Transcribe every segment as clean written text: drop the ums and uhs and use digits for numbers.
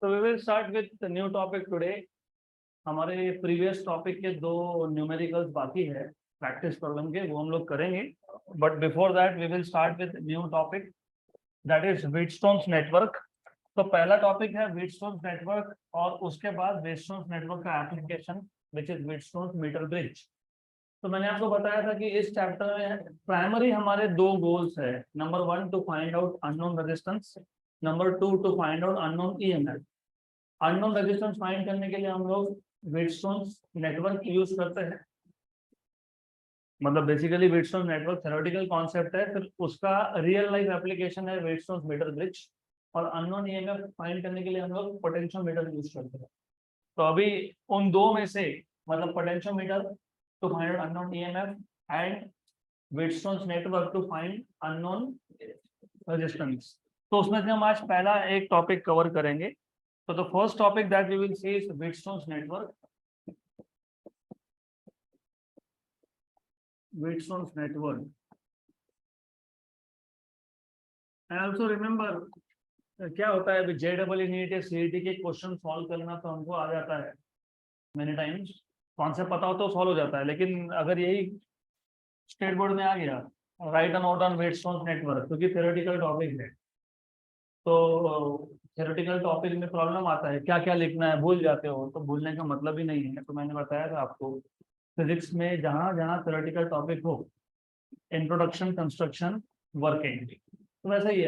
तो we will start with new topic today. हमारे previous topic के दो न्यूमेरिकल्स बाकी है, प्रैक्टिस प्रॉब्लम के, वो हम लोग करेंगे। But before that we will start with new topic, that is Wheatstone's network. तो पहला टॉपिक है व्हीटस्टोन्स नेटवर्क और उसके बाद व्हीटस्टोन्स नेटवर्क का application which is Wheatstone's meter bridge. तो मैंने आपको बताया था कि इस चैप्टर में प्राइमरी हमारे दो गोल्स है। Number 1 to find out unknown resistance, number 2 to find out unknown EMF. Unknown resistance find करने के लिए हम लोग व्हीटस्टोन्स नेटवर्क यूज करते हैं। मतलब बेसिकली व्हीटस्टोन्स नेटवर्क थ्योरेटिकल कॉन्सेप्ट है, फिर उसका रियल लाइफ एप्लीकेशन है व्हीटस्टोन्स मीटर ब्रिज। और अननोन ईएमएफ फाइंड करने के लिए हम लोग पोटेंशियोमीटर यूज करते हैं। तो अभी उन दो में से, मतलब potentiometer to find out unknown EMF and Wheatstone's network to find unknown resistance, तो उसमें से हम आज पहला एक टॉपिक कवर करेंगे। So the first topic that we will see is Wheatstone's network. Wheatstone's network. And also remember, क्या होता है JEE नीट या CET के क्वेश्चन सॉल्व करना तो हमको आ जाता है मेनी टाइम्स, कॉन्सेप्ट पता हो तो सॉल्व हो जाता है। लेकिन अगर यही स्टेट बोर्ड में आ गया write an note on Wheatstone's network, क्योंकि थ्योरेटिकल टॉपिक है, तो थ्योरेटिकल टॉपिक में प्रॉब्लम आता है, क्या क्या लिखना है भूल जाते हो। तो भूलने का मतलब ही नहीं है। तो मैंने बताया था आपको, फिजिक्स में जहाँ जहाँ थ्योरेटिकल टॉपिक हो, इंट्रोडक्शन, कंस्ट्रक्शन, वर्किंग, तो वैसा ही है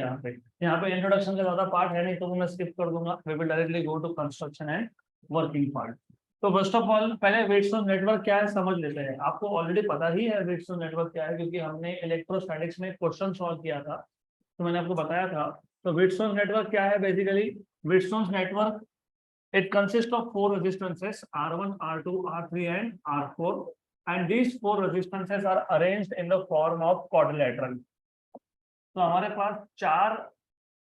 यहाँ पे इंट्रोडक्शन का ज्यादा पार्ट है नहीं, तो मैं स्किप कर दूंगा। We will directly go to construction and working part. तो फर्स्ट ऑफ ऑल पहले व्हीटस्टोन नेटवर्क क्या है समझ लेते हैं। आपको ऑलरेडी पता ही है व्हीटस्टोन नेटवर्क क्या है, क्योंकि हमने इलेक्ट्रोस्टैटिक्स में क्वेश्चन सॉल्व किया था, तो मैंने आपको बताया था। तो व्हीटस्टोन नेटवर्क क्या है basically? Wheatstone network, it consists of four resistances R1, R2, R3 and R4, and these four resistances are arranged in the form of quadrilateral. तो हमारे पास चार,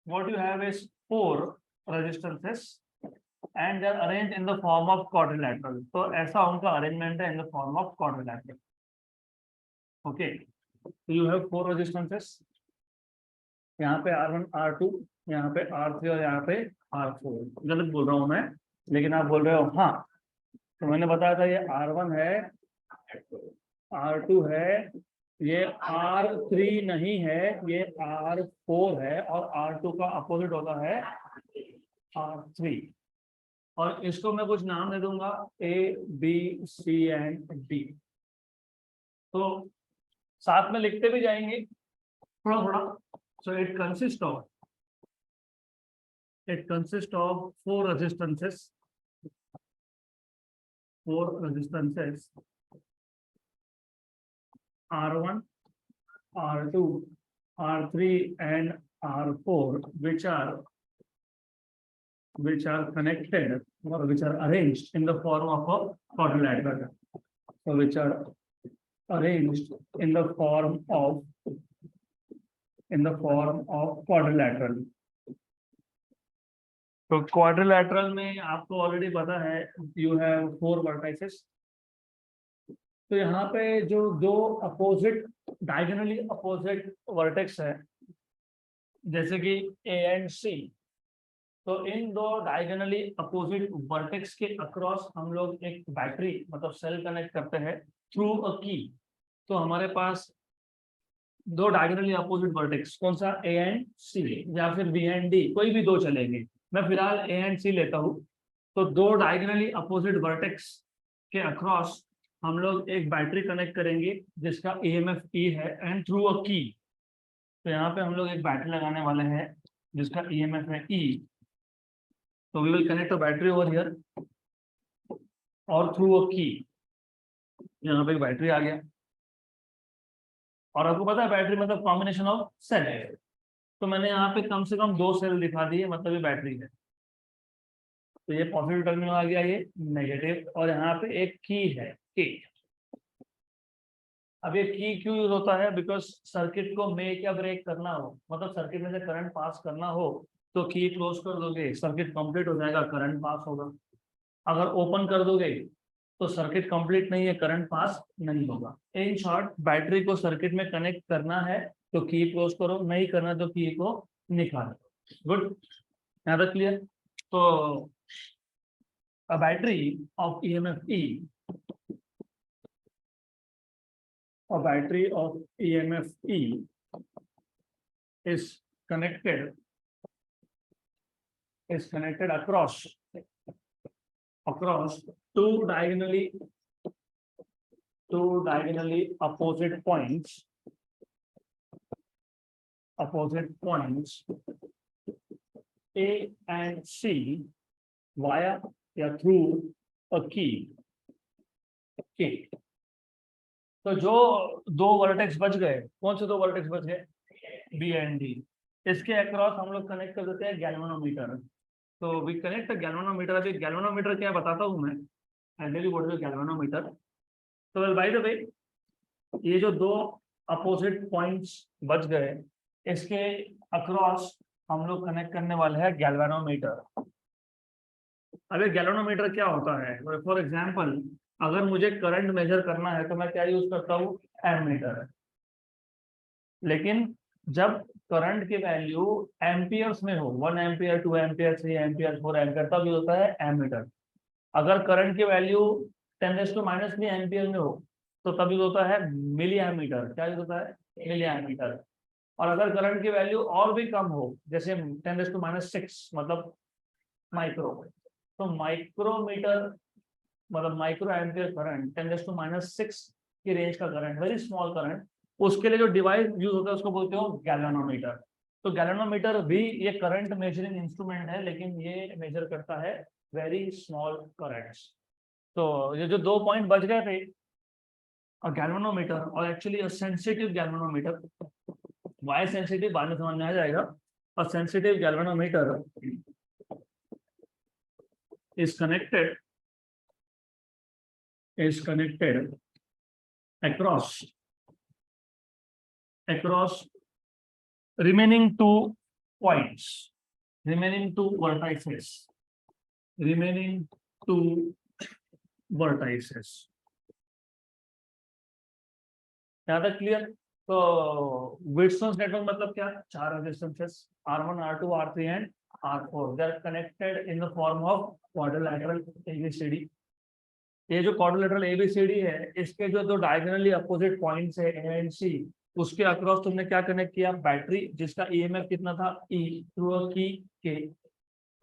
what you have is four resistances and they are arranged in the form of quadrilateral. तो ऐसा उनका arrangement है in the form of quadrilateral. Okay, so you have four resistances, यहाँ पे R1, R2, यहाँ पे R3 और यहाँ पे R4। गलत बोल रहा हूँ मैं, लेकिन आप बोल रहे हो हाँ। तो मैंने बताया था ये R1 है, R2 है, ये R3 नहीं है, ये R4 है, और R2 का अपोजिट होता है R3। और इसको मैं कुछ नाम दे दूंगा A, B, C and D। तो साथ में लिखते भी जाएंगे थोड़ा थोड़ा। So it consists of four resistances, R1, R2, R3 and R4, which are connected or which are arranged in the form of a quadrilateral. So which are arranged in the form of quadrilateral. तो quadrilateral में आपको already पता है you have four vertices. तो यहाँ पे जो दो अपोजिट, डायगोनली अपोजिट वर्टेक्स है, जैसे कि A एंड C, तो इन दो डायगोनली अपोजिट वर्टेक्स के अक्रॉस हम लोग एक बैटरी मतलब सेल कनेक्ट करते हैं थ्रू अ की। तो हमारे पास दो डायगोनली अपोजिट वर्टेक्स, कौन सा? A एंड C या फिर B एंड D, कोई भी दो चलेंगे। मैं फिलहाल A एंड C लेता हूँ। तो दो डायगोनली अपोजिट वर्टेक्स के अक्रॉस हम लोग एक बैटरी कनेक्ट करेंगे जिसका EMF E है एंड थ्रू अ की। तो यहाँ पे हम लोग एक बैटरी लगाने वाले हैं जिसका EMF है E। तो we will connect a battery over here और थ्रू अ की। यहाँ पे एक बैटरी आ गया, और आपको पता है बैटरी मतलब कॉम्बिनेशन ऑफ सेल है। तो मैंने यहाँ पे कम से कम दो सेल दिखा दिए, मतलब ये बैटरी है। तो ये पॉजिटिव टर्मिनल आ गया, ये नेगेटिव, और यहाँ पे एक की है की। अब ये की क्यों यूज होता है? बिकॉज सर्किट को मेक या ब्रेक करना हो, मतलब सर्किट में से करंट पास करना हो, तो की क्लोज कर दोगे, सर्किट कंप्लीट हो जाएगा, करंट पास होगा। अगर ओपन कर दोगे तो सर्किट कंप्लीट नहीं है, करंट पास नहीं होगा। इन शॉर्ट, बैटरी को सर्किट में कनेक्ट करना है तो की क्लोज करो, नहीं करना तो की को निकालो। गुड, यहाँ तक clear? So a battery of EMF E, a battery of EMF E is connected across two diagonally opposite points A and C via या through a key. तो जो दो वर्टेक्स बच गए, कौन से दो वर्टेक्स बच गए? B and D. इसके अक्रॉस हम लोग कनेक्ट कर देते हैं गैल्वेनोमीटर। तो वी कनेक्ट गैल्वेनोमीटर। अभी गैल्वेनोमीटर क्या बताता हूँ मैं, एंडली बोर्ड में गैल्वेनोमीटर। तो वेल बाय द वे, ये जो दो अपोजिट पॉइंट्स बच गए, इसके अक्रॉस हम लोग कनेक्ट करने वाले हैं गैल्वेनोमीटर। अगर गैल्वेनोमीटर क्या होता है, फॉर एग्जांपल अगर मुझे करंट मेजर करना है तो मैं क्या यूज करता हूँ? एमीटर। लेकिन जब करंट की वैल्यू एम्पियर्स में हो, 1 एम्पियर, 2 एम्पियर, 3 एम्पियर, 4 एम्पियर, तब यूज होता है एमीटर। अगर करंट की वैल्यू 10⁻³ एम्पियर में हो तो तब यूज होता है मिली एमीटर। क्या यूज होता है? Milliammeter. और अगर करंट की वैल्यू और भी कम हो, जैसे 10⁻6 मतलब माइक्रो, तो माइक्रोमीटर मतलब माइक्रो एम्पियर करंट, 10⁻6 की रेंज का करंट, वेरी स्मॉल करंट, उसके लिए जो डिवाइस यूज होता है उसको बोलते हो गैल्वेनोमीटर। तो गैल्वेनोमीटर भी ये करंट मेजरिंग इंस्ट्रूमेंट है, लेकिन ये मेजर करता है वेरी स्मॉल करंट्स। तो ये जो दो पॉइंट बच गए थे, अ गैल्वेनोमीटर और actually a sensitive galvanometer. Why sensitive बाद में समझ में आ जाएगा। A sensitive galvanometer is connected across remaining two points, remaining two vertices. यहाँ तक क्लियर? तो विट्सोन्स नेटवर्क मतलब क्या? चार resistances R1, R2, R3 and R4, they are connected in the form of quadrilateral ABCD। ये जो क्वाड्रिलेटरल ABCD है, इसके जो दो डायगोनली अपोजिट पॉइंट्स है A एंड C, उसके अक्रॉस तुमने क्या कनेक्ट किया? बैटरी, जिसका EMF कितना था? E, थ्रू अ की K।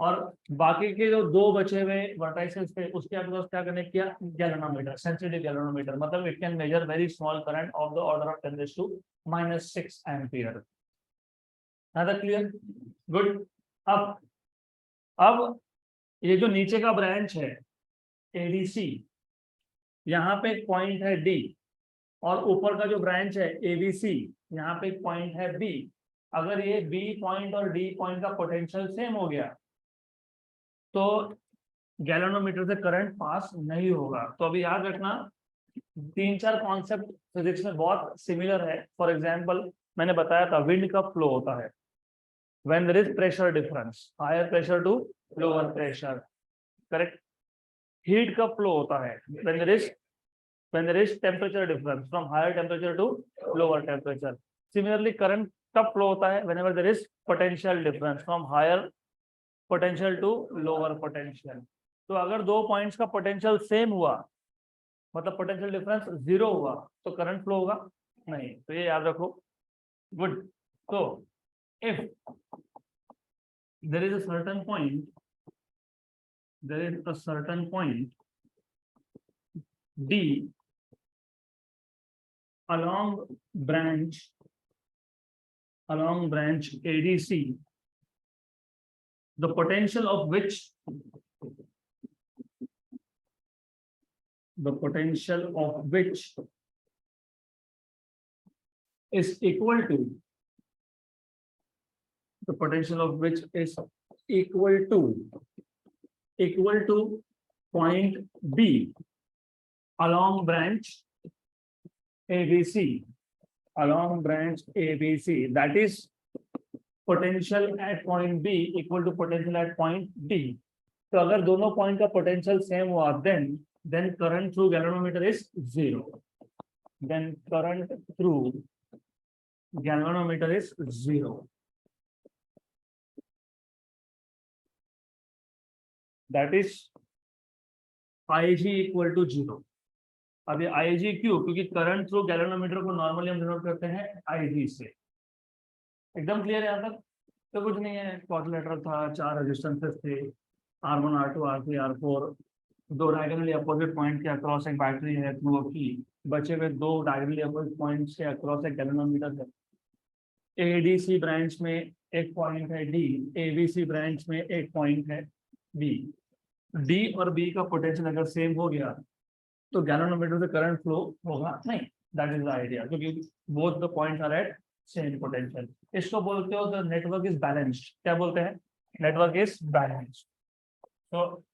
और बाकी के जो दो बचे हुए वर्टाइसेस थे, उसके अक्रॉस क्या कनेक्ट किया? Galvanometer, sensitive galvanometer. मतलब it can measure very small current of the order of 10⁻6 ampere. Clear? Good. अब ये जो नीचे का ब्रांच है ADC, यहाँ पे एक पॉइंट है D, और ऊपर का जो ब्रांच है ABC, यहाँ पे एक पॉइंट है B। अगर ये B पॉइंट और D पॉइंट का पोटेंशियल सेम हो गया तो गैल्वेनोमीटर से करंट पास नहीं होगा। तो अभी याद रखना, तीन चार कॉन्सेप्ट फिजिक्स में बहुत सिमिलर है। फॉर एग्जांपल मैंने बताया था विंड का फ्लो होता है when there is pressure difference, higher pressure to lower pressure, correct. Heat का फ्लो होता है when there is temperature difference from higher temperature to lower temperature. Similarly current का फ्लो होता है whenever there is potential difference from higher potential to lower potential. तो अगर दो points का पोटेंशियल सेम हुआ, मतलब पोटेंशियल डिफरेंस 0 हुआ, तो करंट फ्लो होगा नहीं। तो ये याद रखो। गुड। तो if there is a certain point D along branch ADC, the potential of which is equal to point B along branch ABC, that is potential at point B equal to potential at point D. तो अगर दोनों point का potential same हुआ, then current through galvanometer is 0. Then current through galvanometer is 0. That is IG equal to 0। अब ये IG क्यों? क्योंकि current through galvanometer को नॉर्मली हम डिनोट करते हैं IG से। एकदम क्लियर है यहाँ तक? तो कुछ नहीं है, क्वाड्रिलेटरल था, 4 रेजिस्टेंसेस थे, R1 R2 R3 R4, 2 diagonally opposite point के अक्रॉस एक बैटरी है थ्रू की, बचे हुए 2 डायगोनली अपोजिट पॉइंट्स के अक्रॉस एक गैल्वेनोमीटर है। ADC ब्रांच में एक पॉइंट है D, ABC ब्रांच में एक पॉइंट है B। D और B का पोटेंशियल अगर सेम हो गया तो गैल्वेनोमीटर से करंट फ्लो होगा नहीं। दैट इज द आइडिया, क्योंकि both the points are at same potential. इसको बोलते हो द नेटवर्क इज बैलेंस्ड। क्या बोलते हैं? Network is balanced. तो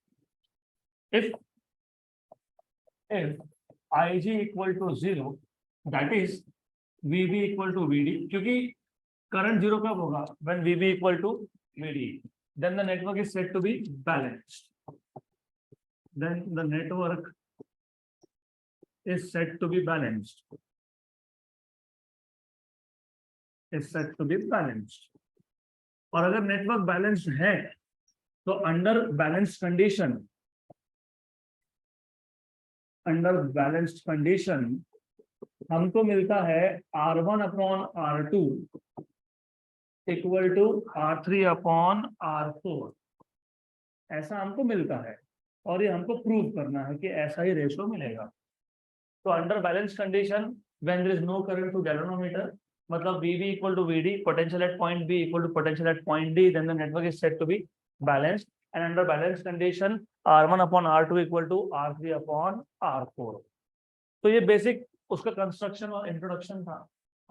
if IG equal to 0, that is VB equal to VD, क्योंकि करंट 0 कब होगा? when VB equal to VD, then the network is said to be balanced. Then the network is said to be balanced. Is said to be balanced. और अगर network balanced है तो under balanced condition हमको मिलता है R1 upon R2 equal to R3 upon R4। ऐसा हमको मिलता है और ये हमको प्रूव करना है कि ऐसा ही रेशो मिलेगा। तो under balance condition when there is no current to galvanometer, मतलब VB equal to VD, potential at point B equal to potential at point D, then the network is said to be balanced. And under balanced condition R1 upon R2 equal to R3 upon R4। तो ये basic उसका construction और introduction था।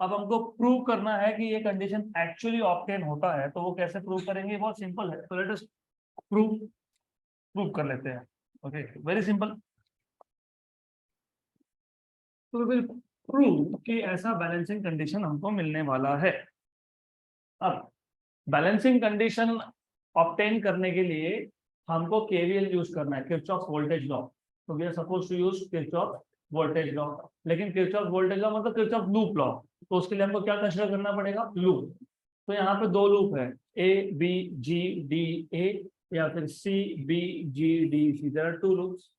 अब हमको prove करना है कि ये कंडीशन एक्चुअली ऑब्टेन होता है, तो वो कैसे प्रूव करेंगे? बहुत सिंपल है। तो लेट अस प्रूव कर लेते हैं। Okay, very simple. तो विल प्रूव कि ऐसा बैलेंसिंग कंडीशन हमको मिलने वाला है। अब बैलेंसिंग कंडीशन ऑब्टेन करने के लिए हमको KVL यूज करना है, किरचॉफ वोल्टेज लॉ। तो we are suppose to use Kirchhoff voltage law. लेकिन किरचॉफ वोल्टेज लॉ मतलब किरचॉफ लूप लॉ, तो उसके लिए हमको क्या कंसीडर करना पड़ेगा? लूप। तो यहाँ पे 2 लूप है, ABGDA या फिर CBGDC। There are 2 loops,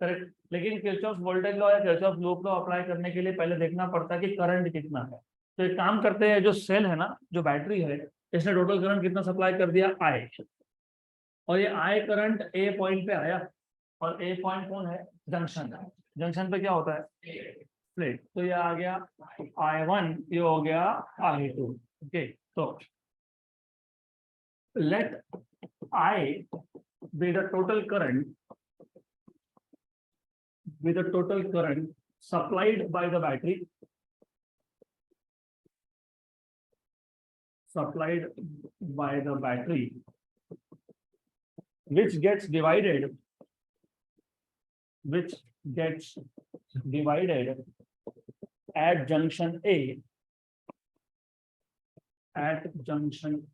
correct. लेकिन किरचॉफ वोल्टेज लॉ या किरचॉफ लूप लॉ अप्लाई करने के लिए पहले देखना पड़ता है कि करंट कितना है। तो एक काम करते हैं, जो सेल है ना, जो बैटरी है, इसने टोटल करंट कितना सप्लाई कर दिया? I। और ये I करंट A पॉइंट पे आया, और A पॉइंट कौन है? जंक्शन। जंक्शन पे क्या होता है? प्लेट। तो ये आ गया I1, ये हो गया I2। ओके, तो late I be the total current supplied by the battery, which gets divided at junction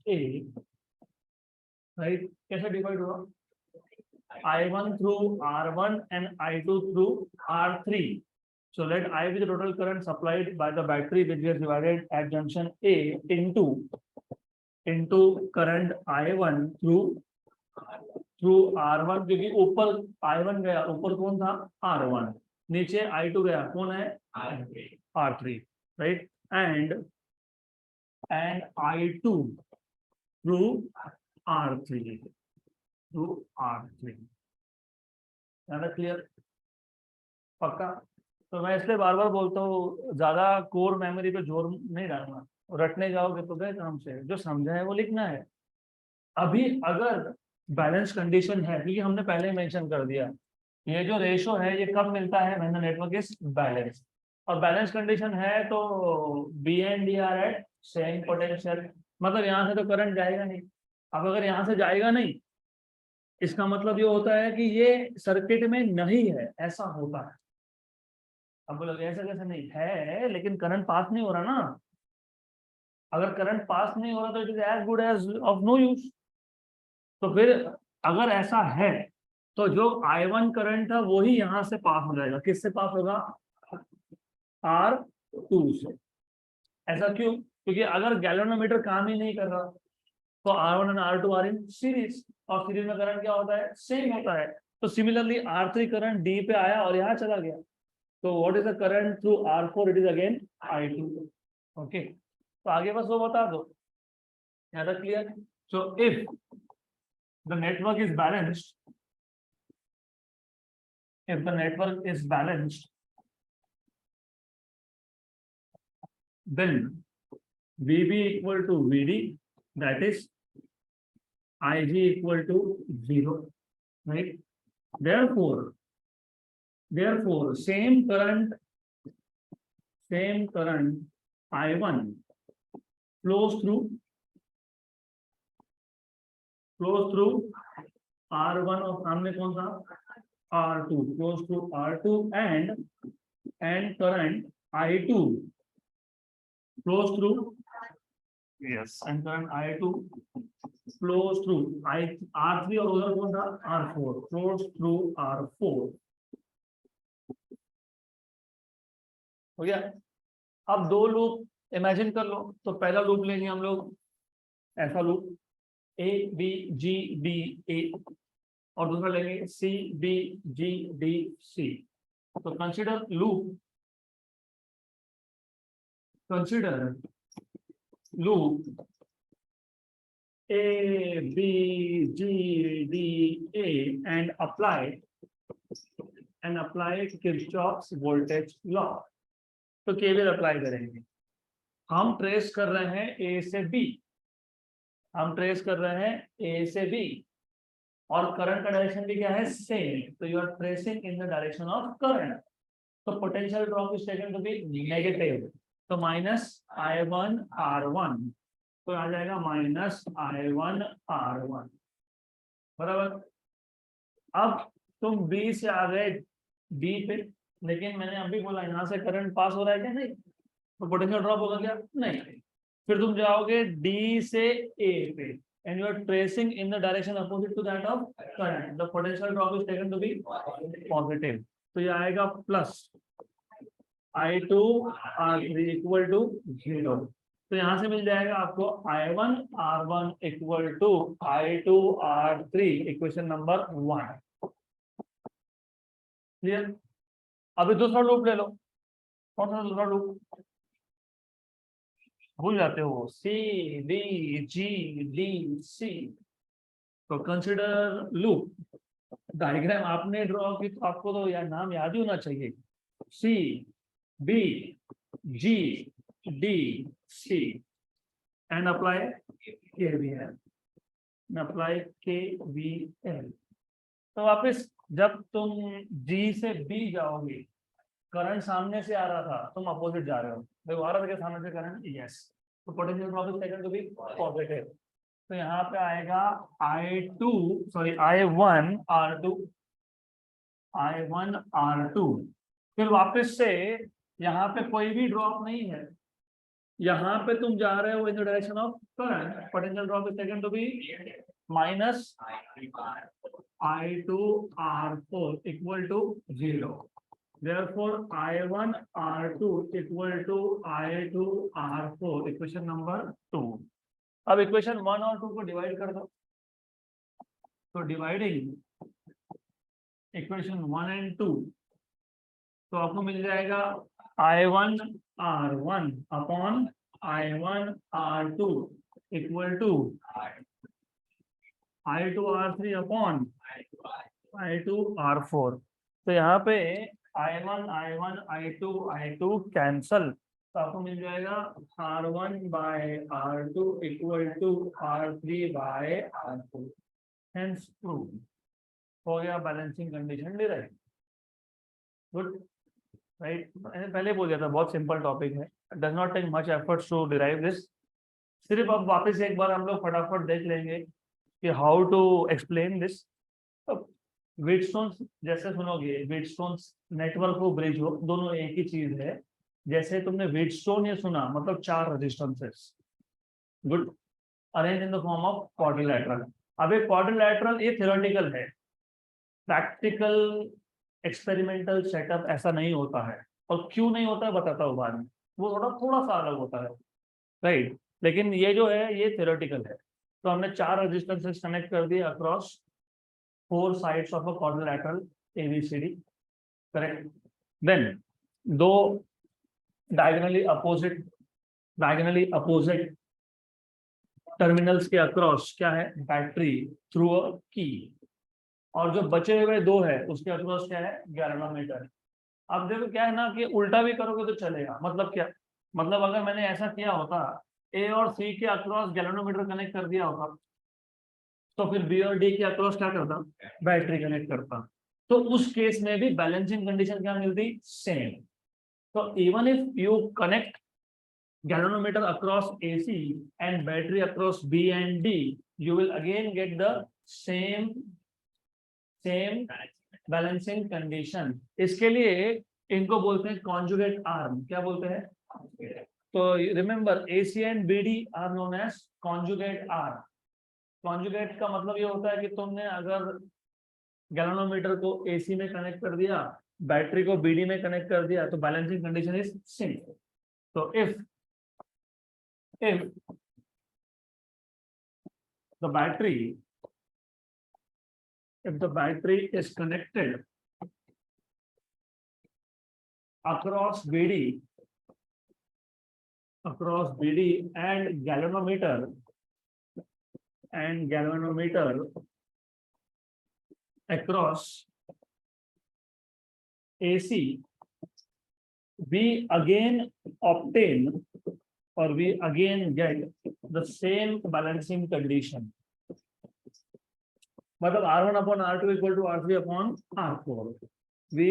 A, right? कैसे डिवाइड होगा? I1 through R1 and I2 through R3. So let I be the total current supplied by the battery, which gets divided at junction A into current I1 through R1, क्योंकि ऊपर I1 गया, ऊपर कौन था? R1, नीचे I2 गया, कौन है? R3, right? And I2 through R3, ज्यादा क्लियर? पक्का? तो मैं इसलिए बार बार बोलता हूँ, ज्यादा कोर मेमोरी पे जोर नहीं डालना, रटने जाओगे तो गए काम से। जो समझा है वो लिखना है। अभी अगर बैलेंस कंडीशन है, क्योंकि हमने पहले ही मेंशन कर दिया, ये जो रेशो है ये कब मिलता है? When the network is balance. और बैलेंस कंडीशन है तो B and D are at same potential, मतलब यहाँ से तो करंट जाएगा नहीं। अब अगर यहाँ से जाएगा नहीं, इसका मतलब ये होता है कि ये सर्किट में नहीं है, ऐसा होता है। अब बोलोगे ऐसा कैसे नहीं है? लेकिन करंट पास नहीं हो रहा ना। अगर करंट पास नहीं हो रहा तो it is as good as of no use. तो फिर अगर ऐसा है तो जो I1 करंट था वो ही यहाँ से पास हो जाएगा। किससे पास होगा? R2 से। ऐसा क्यों? क्योंकि अगर गैल्वेनोमीटर काम ही नहीं कर रहा तो R1 और R2 आर इन सीरीज। और सीरीज में करंट क्या होता है, सेम होता है। तो सिमिलरली R3 करंट D पे आया और यहाँ चला गया, तो what is the current through R4, it is again I2। Okay, तो आगे बस वो बता दो, यहाँ तक clear. So if the network is balanced, if the network is balanced, then VB equal to VD, that is IG equal to 0, right? Therefore same current I1 flows through R1 और सामने कौन सा R2, flows through R2, and current I2 flows through, yes, and current I2 flows through R3 और उधर कौन था R4, flows through R4। हो गया। अब दो लूप इमेजिन कर लो, तो पहला लूप लेंगे हम लोग ऐसा loop A B G D A, और दूसरा लेंगे C B G D C। तो consider loop A B G D A and apply Kirchhoff's voltage law। तो केवीएल अप्लाई करेंगे। हम ट्रेस कर रहे हैं A से B, और करंट का डायरेक्शन भी क्या है, सेम। तो you are tracing in the direction of current, तो potential drop is taken to be negative, तो -I1 R1, तो आ जाएगा -I1 R1, बराबर। अब तुम B से आ गए D पे, लेकिन मैंने अभी बोला यहाँ से करंट पास हो रहा है क्या, नहीं, तो पोटेंशियल ड्रॉप होगा क्या, नहीं। फिर तुम जाओगे D से A पे, and you are tracing in the direction opposite to that of current, the potential drop is taken to be positive, तो ये आएगा plus I2 R3 equal to 0। तो यहाँ से मिल जाएगा आपको I1 R1 equal to I2 R3, equation number 1। Clear. अभी दूसरा लूप ले लो, कौन सा दूसरा लूप, भूल जाते हो, C B G D C। तो कंसिडर लूप, डायग्राम आपने ड्रॉ की तो आपको तो यार नाम याद ही होना चाहिए, C B G D C and apply KVL, तो वापस जब तुम G से B जाओगे, करंट सामने से आ रहा था, तुम अपोजिट जा रहे हो, देखो आ रहा था सामने से करंट, यस, तो potential drop is taken to be positive. तो यहाँ पे आएगा I1 R2, फिर वापस से यहाँ पे कोई भी ड्रॉप नहीं है, यहाँ पे तुम जा रहे हो in the direction of current, potential drop is taken to be -I2 R4 equal to 0। Therefore, I1 R2 equal to I2 R4, equation number 2। अब इक्वेशन 1 और 2 को डिवाइड कर दो, तो डिवाइडिंग इक्वेशन 1 and 2, तो आपको मिल जाएगा I1 R1 upon I1 R2 equal to I2 R3 upon I2 R4। तो यहाँ पे I1 I2 कैंसल, तो आपको मिल जाएगा R1 by R2 equal to R3 by R4। Hence prove हो गया, balancing condition derive. Good, right. मैंने पहले बोल दिया था बहुत सिंपल टॉपिक है, does not take much efforts to derive this. सिर्फ अब वापस एक बार हम लोग फटाफट देख लेंगे कि how to explain this. Wheatstone जैसे सुनोगे, व्हीटस्टोन नेटवर्क हो, ब्रिज हो, दोनों एक ही चीज है। जैसे तुमने व्हीटस्टोन ये सुना, मतलब 4 resistances, good, arrange in the form of quadrilateral. अब एक क्वाड्रिलैटरल ये थ्योरेटिकल है, प्रैक्टिकल एक्सपेरिमेंटल सेटअप ऐसा नहीं होता है, और क्यों नहीं होता है बताता हूँ बाद में, वो थोड़ा सा अलग होता है, राइट। लेकिन ये जो है ये थ्योरेटिकल है। तो हमने 4 रेजिस्टेंसेस कनेक्ट कर दिए across 4 sides of a quadrilateral ABCD, correct. Then 2 diagonally opposite terminals के अक्रॉस क्या है, बैटरी थ्रू अ की, और जो बचे हुए 2 है उसके अक्रॉस क्या है, गैल्वेनोमीटर। अब देखो क्या है ना कि उल्टा भी करोगे तो चलेगा। मतलब क्या, मतलब अगर मैंने ऐसा किया होता, A और C के अक्रॉस गैल्वेनोमीटर कनेक्ट कर दिया होता, तो फिर B और D के अक्रॉस क्या करता, बैटरी कनेक्ट करता, तो उस केस में भी बैलेंसिंग कंडीशन क्या मिलती, सेम। तो even if you connect galvanometer across AC and battery across B and D, you will again get the same balancing condition। इसके लिए इनको बोलते हैं conjugate arm। क्या बोलते हैं? तो remember AC and BD are known as conjugate arm। conjugate का मतलब ये होता है कि तुमने अगर गैल्वेनोमीटर को AC में कनेक्ट कर दिया, बैटरी को BD में कनेक्ट कर दिया, तो बैलेंसिंग कंडीशन इज सेम। तो if the battery is connected across BD and galvanometer across AC, we again obtain or we again get the same balancing condition। मतलब R1 upon R2 equal to R3 upon R4, we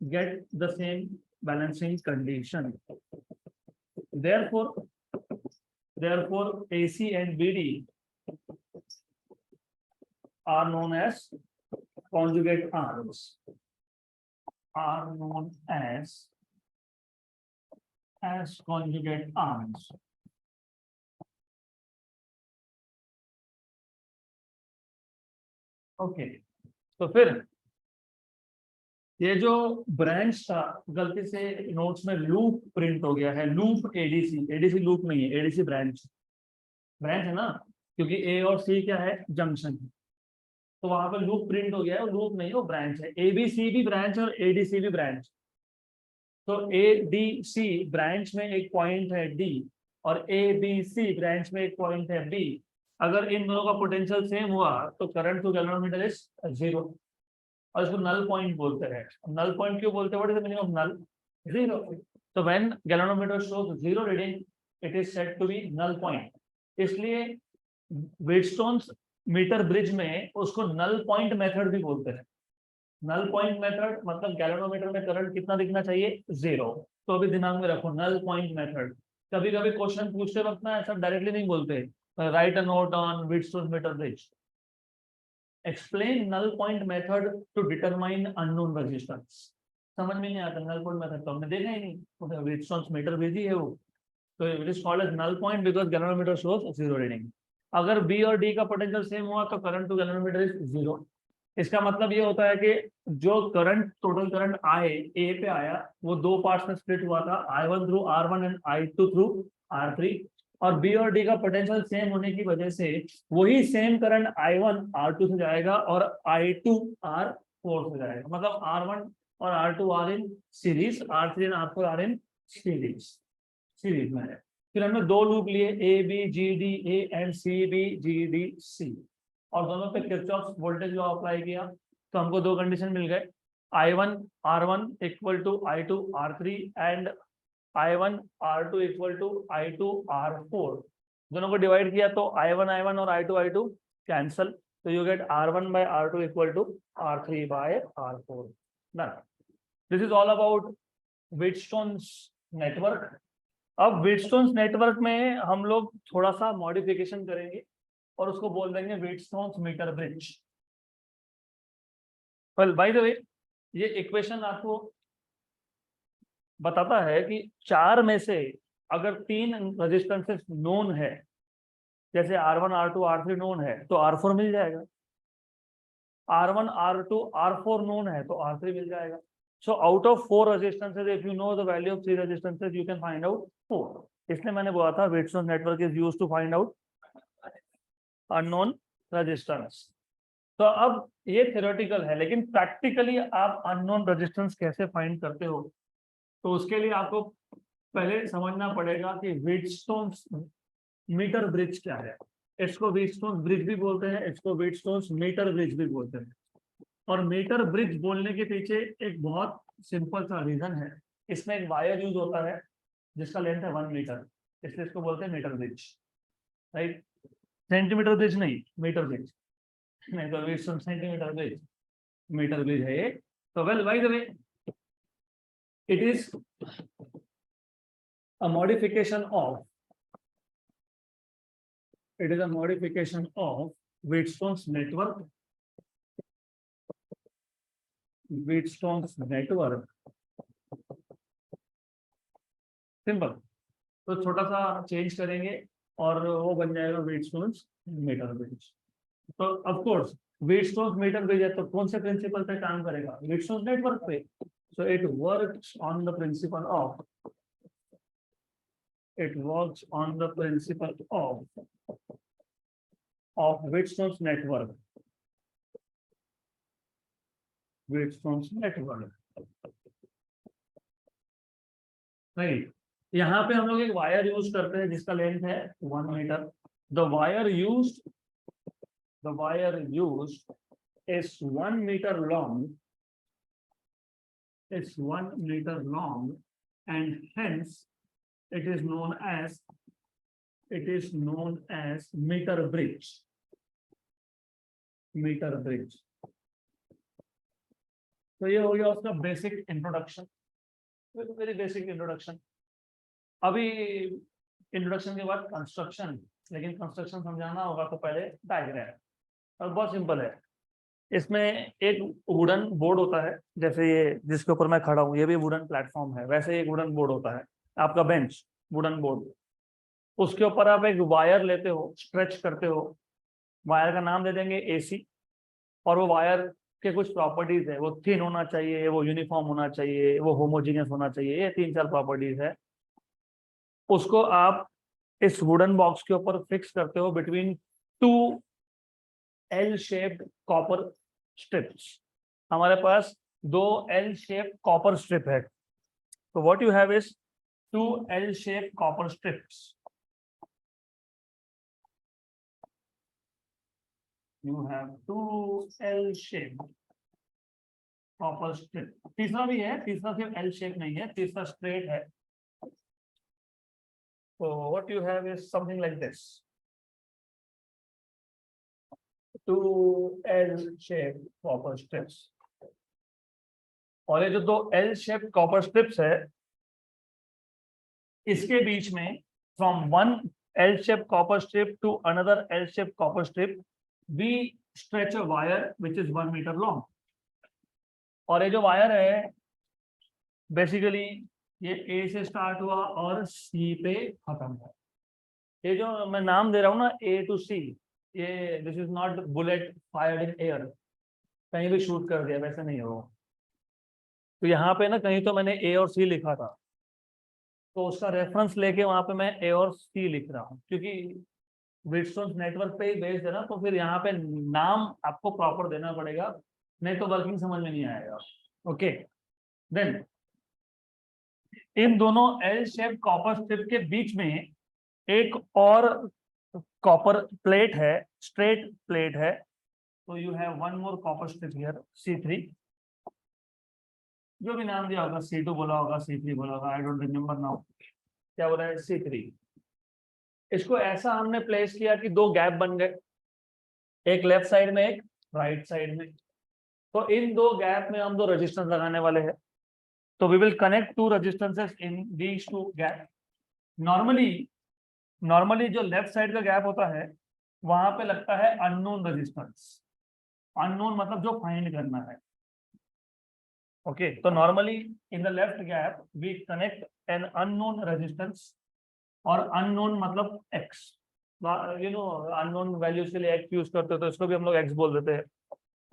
get the same balancing condition। Therefore AC and BD are known as conjugate arms, are known as conjugate arms। Okay, तो फिर ये जो branch था, गलती से notes में loop print हो गया है, लूप एडीसी लूप नहीं है, एडीसी ब्रांच है ना, क्योंकि ए और सी क्या है, जंक्शन, तो वहां पर लूप प्रिंट हो गया है, वो लूप नहीं, वो ब्रांच है। एबीसी भी ब्रांच है और एडीसी भी ब्रांच। तो एडीसी ब्रांच में एक पॉइंट है डी और एबीसी ब्रांच में एक पॉइंट है बी। अगर इन दोनों का पोटेंशियल सेम हुआ तो करंट टू गैल्वेनोमीटर इज 0, और इसको नल पॉइंट बोलते हैं। नल पॉइंट क्यों बोलते हैं, what is the meaning of null, 0। तो when galvanometer shows 0 reading, it is said to be null point. इसलिए व्हीटस्टोन्स मीटर ब्रिज में उसको नल पॉइंट मेथड भी बोलते हैं। नल पॉइंट मेथड मतलब गैल्वेनोमीटर में करंट कितना दिखना चाहिए, 0। तो अभी दिमाग में रखो नल पॉइंट मेथड। कभी कभी क्वेश्चन पूछते वक्त ना ऐसा डायरेक्टली नहीं बोलते, right a note on Wheatstone metre bridge, explain null point method to determine unknown resistance. समझ में नहीं आता नल पॉइंट मेथड, तो हमने देखा ही नहीं, तो व्हीटस्टोन मीटर ब्रिज ही है वो। तो it is called as null point because galvanometer shows 0 reading. अगर बी और डी का पोटेंशियल सेम हुआ तो करंट टू गैल्वेनोमीटर इज 0। इसका मतलब ये होता है कि जो करंट, टोटल करंट आए ए पे आया, वो 2 पार्ट्स में स्प्लिट हुआ था, I1 through R1 and I2 through R3। और बी और डी का पोटेंशियल सेम होने की वजह से वही सेम करंट I1 R2 से जाएगा और I2 R4 से जाएगा। मतलब R1 और R2 are in series, R3 and R4 are in series में है। फिर हमने 2 लूप लिए, A B G D A and C B G D C, और दोनों पे किरचॉफ वोल्टेज लॉ अप्लाई किया, तो हमको 2 कंडीशन मिल गए, I1 R1 equal to I2 R3 and I1 R2 equal to I2 R4। दोनों को डिवाइड किया तो I1 और I2 कैंसल, तो you get R1 by R2 equal to R3 by R4। This is all about Wheatstone's network. अब Wheatstone's network में हम लोग थोड़ा सा मॉडिफिकेशन करेंगे और उसको बोल देंगे Wheatstone's meter bridge. Well by the way, ये इक्वेशन आपको बताता है कि 4 में से अगर 3 रेजिस्टेंसेस नोन है, जैसे R1 R2 R3 नोन है तो R4 मिल जाएगा, R1 R2 R4 नोन है तो R3 मिल जाएगा। So out of 4 resistances, if you know the value of 3 resistances, you can find out 4। इसलिए मैंने बोला था Wheatstone network is used to find out unknown resistance. तो अब ये थ्योरेटिकल है, लेकिन प्रैक्टिकली आप अननोन रेजिस्टेंस कैसे फाइंड करते हो, तो उसके लिए आपको पहले समझना पड़ेगा कि व्हीटस्टोन मीटर ब्रिज क्या है। इसको व्हीटस्टोन ब्रिज भी बोलते हैं, इसको व्हीटस्टोन मीटर ब्रिज भी बोलते हैं। और मीटर ब्रिज बोलने के पीछे एक बहुत सिंपल सा रीजन है। इसमें एक वायर यूज होता है जिसका लेंथ है 1 मीटर, इसलिए इसको बोलते हैं metre bridge, right. Centimetre bridge नहीं, मीटर ब्रिज नहीं, तो सेंटीमीटर ब्रिज, मीटर ब्रिज है ये। तो well by the way, it is a modification of it is a modification of Wheatstone's network. Wheatstone's network, simple. तो छोटा सा चेंज करेंगे और वो बन जाएगा Wheatstone's मीटर ब्रिज। तो of course Wheatstone's metre bridge है, तो कौन से प्रिंसिपल पे काम करेगा? Wheatstone's नेटवर्क पे। So it works on the principle of Wheatstone's network. Wheatstone's network, right. यहाँ पे हम लोग एक वायर यूज करते हैं जिसका लेंथ है 1 metre. The wire used is 1 meter long, and hence it is known as meter bridge. तो ये हो गया उसका basic introduction, very basic introduction. अभी इंट्रोडक्शन के बाद कंस्ट्रक्शन, लेकिन कंस्ट्रक्शन समझाना होगा तो पहले डायग्राम, और बहुत सिंपल है। इसमें एक वुडन बोर्ड होता है, जैसे ये जिसके ऊपर मैं खड़ा हूँ, ये भी वुडन प्लेटफॉर्म है, वैसे एक वुडन बोर्ड होता है आपका बेंच, वुडन बोर्ड। उसके ऊपर आप एक वायर लेते हो, स्ट्रेच करते हो, वायर का नाम दे देंगे एसी, और वो वायर के कुछ प्रॉपर्टीज है, वो थिन होना चाहिए, वो यूनिफॉर्म होना चाहिए, वो होमोजीनियस होना चाहिए, ये 3-4 प्रॉपर्टीज है। उसको आप इस वुडन बॉक्स के ऊपर फिक्स करते हो between 2 L shaped copper strips. हमारे पास 2 L शेप्ड कॉपर स्ट्रिप है, तो what you have is 2 L shaped copper strips. You have 2 L shaped copper strip. तीसरा भी है, तीसरा सिर्फ L शेप नहीं है, तीसरा स्ट्रेट है। So what you have is something like this, 2 L shaped copper strips। और ये जो 2 L shaped copper strips है, इसके बीच में from one L shaped copper strip to another L shaped copper strip we stretch a wire which is 1 meter long। और ये जो wire है बेसिकली ये ए से स्टार्ट हुआ और सी पे खत्म हुआ। ये जो मैं नाम दे रहा हूँ ना, ए टू सी, ये this is not bullet fired in air, कहीं भी शूट कर दिया, वैसे नहीं हो। तो यहाँ पे ना कहीं तो मैंने ए और सी लिखा था, तो उसका रेफरेंस लेके वहां पे मैं ए और सी लिख रहा हूँ, क्योंकि व्हीटस्टोन नेटवर्क पे ही बेस्ड है ना, तो फिर यहाँ पे नाम आपको प्रॉपर देना पड़ेगा, नहीं तो वर्किंग समझ में नहीं आएगा। ओके, देन इन दोनों एल शेप कॉपर स्ट्रिप के बीच में एक और कॉपर प्लेट है, स्ट्रेट प्लेट है, तो you have one more copper strip here C3, जो भी नाम दिया होगा, C2 बोला होगा, C3 बोला होगा, आई डोंट रिमेम्बर नाउ, क्या बोला है, C3। इसको ऐसा हमने प्लेस किया कि 2 गैप बन गए, एक लेफ्ट साइड में, एक राइट साइड में। तो इन 2 गैप में हम 2 रेजिस्टेंस लगाने वाले हैं, तो we will connect 2 resistances in these 2 gap. Normally जो लेफ्ट साइड का गैप होता है वहां पे लगता है अननोन रेजिस्टेंस। अननोन मतलब जो फाइंड करना है। ओके, तो normally in the left gap we connect an unknown resistance, और अननोन मतलब X, you know unknown values के लिए एक्स यूज करते हो, तो इसको भी हम लोग एक्स बोल देते हैं।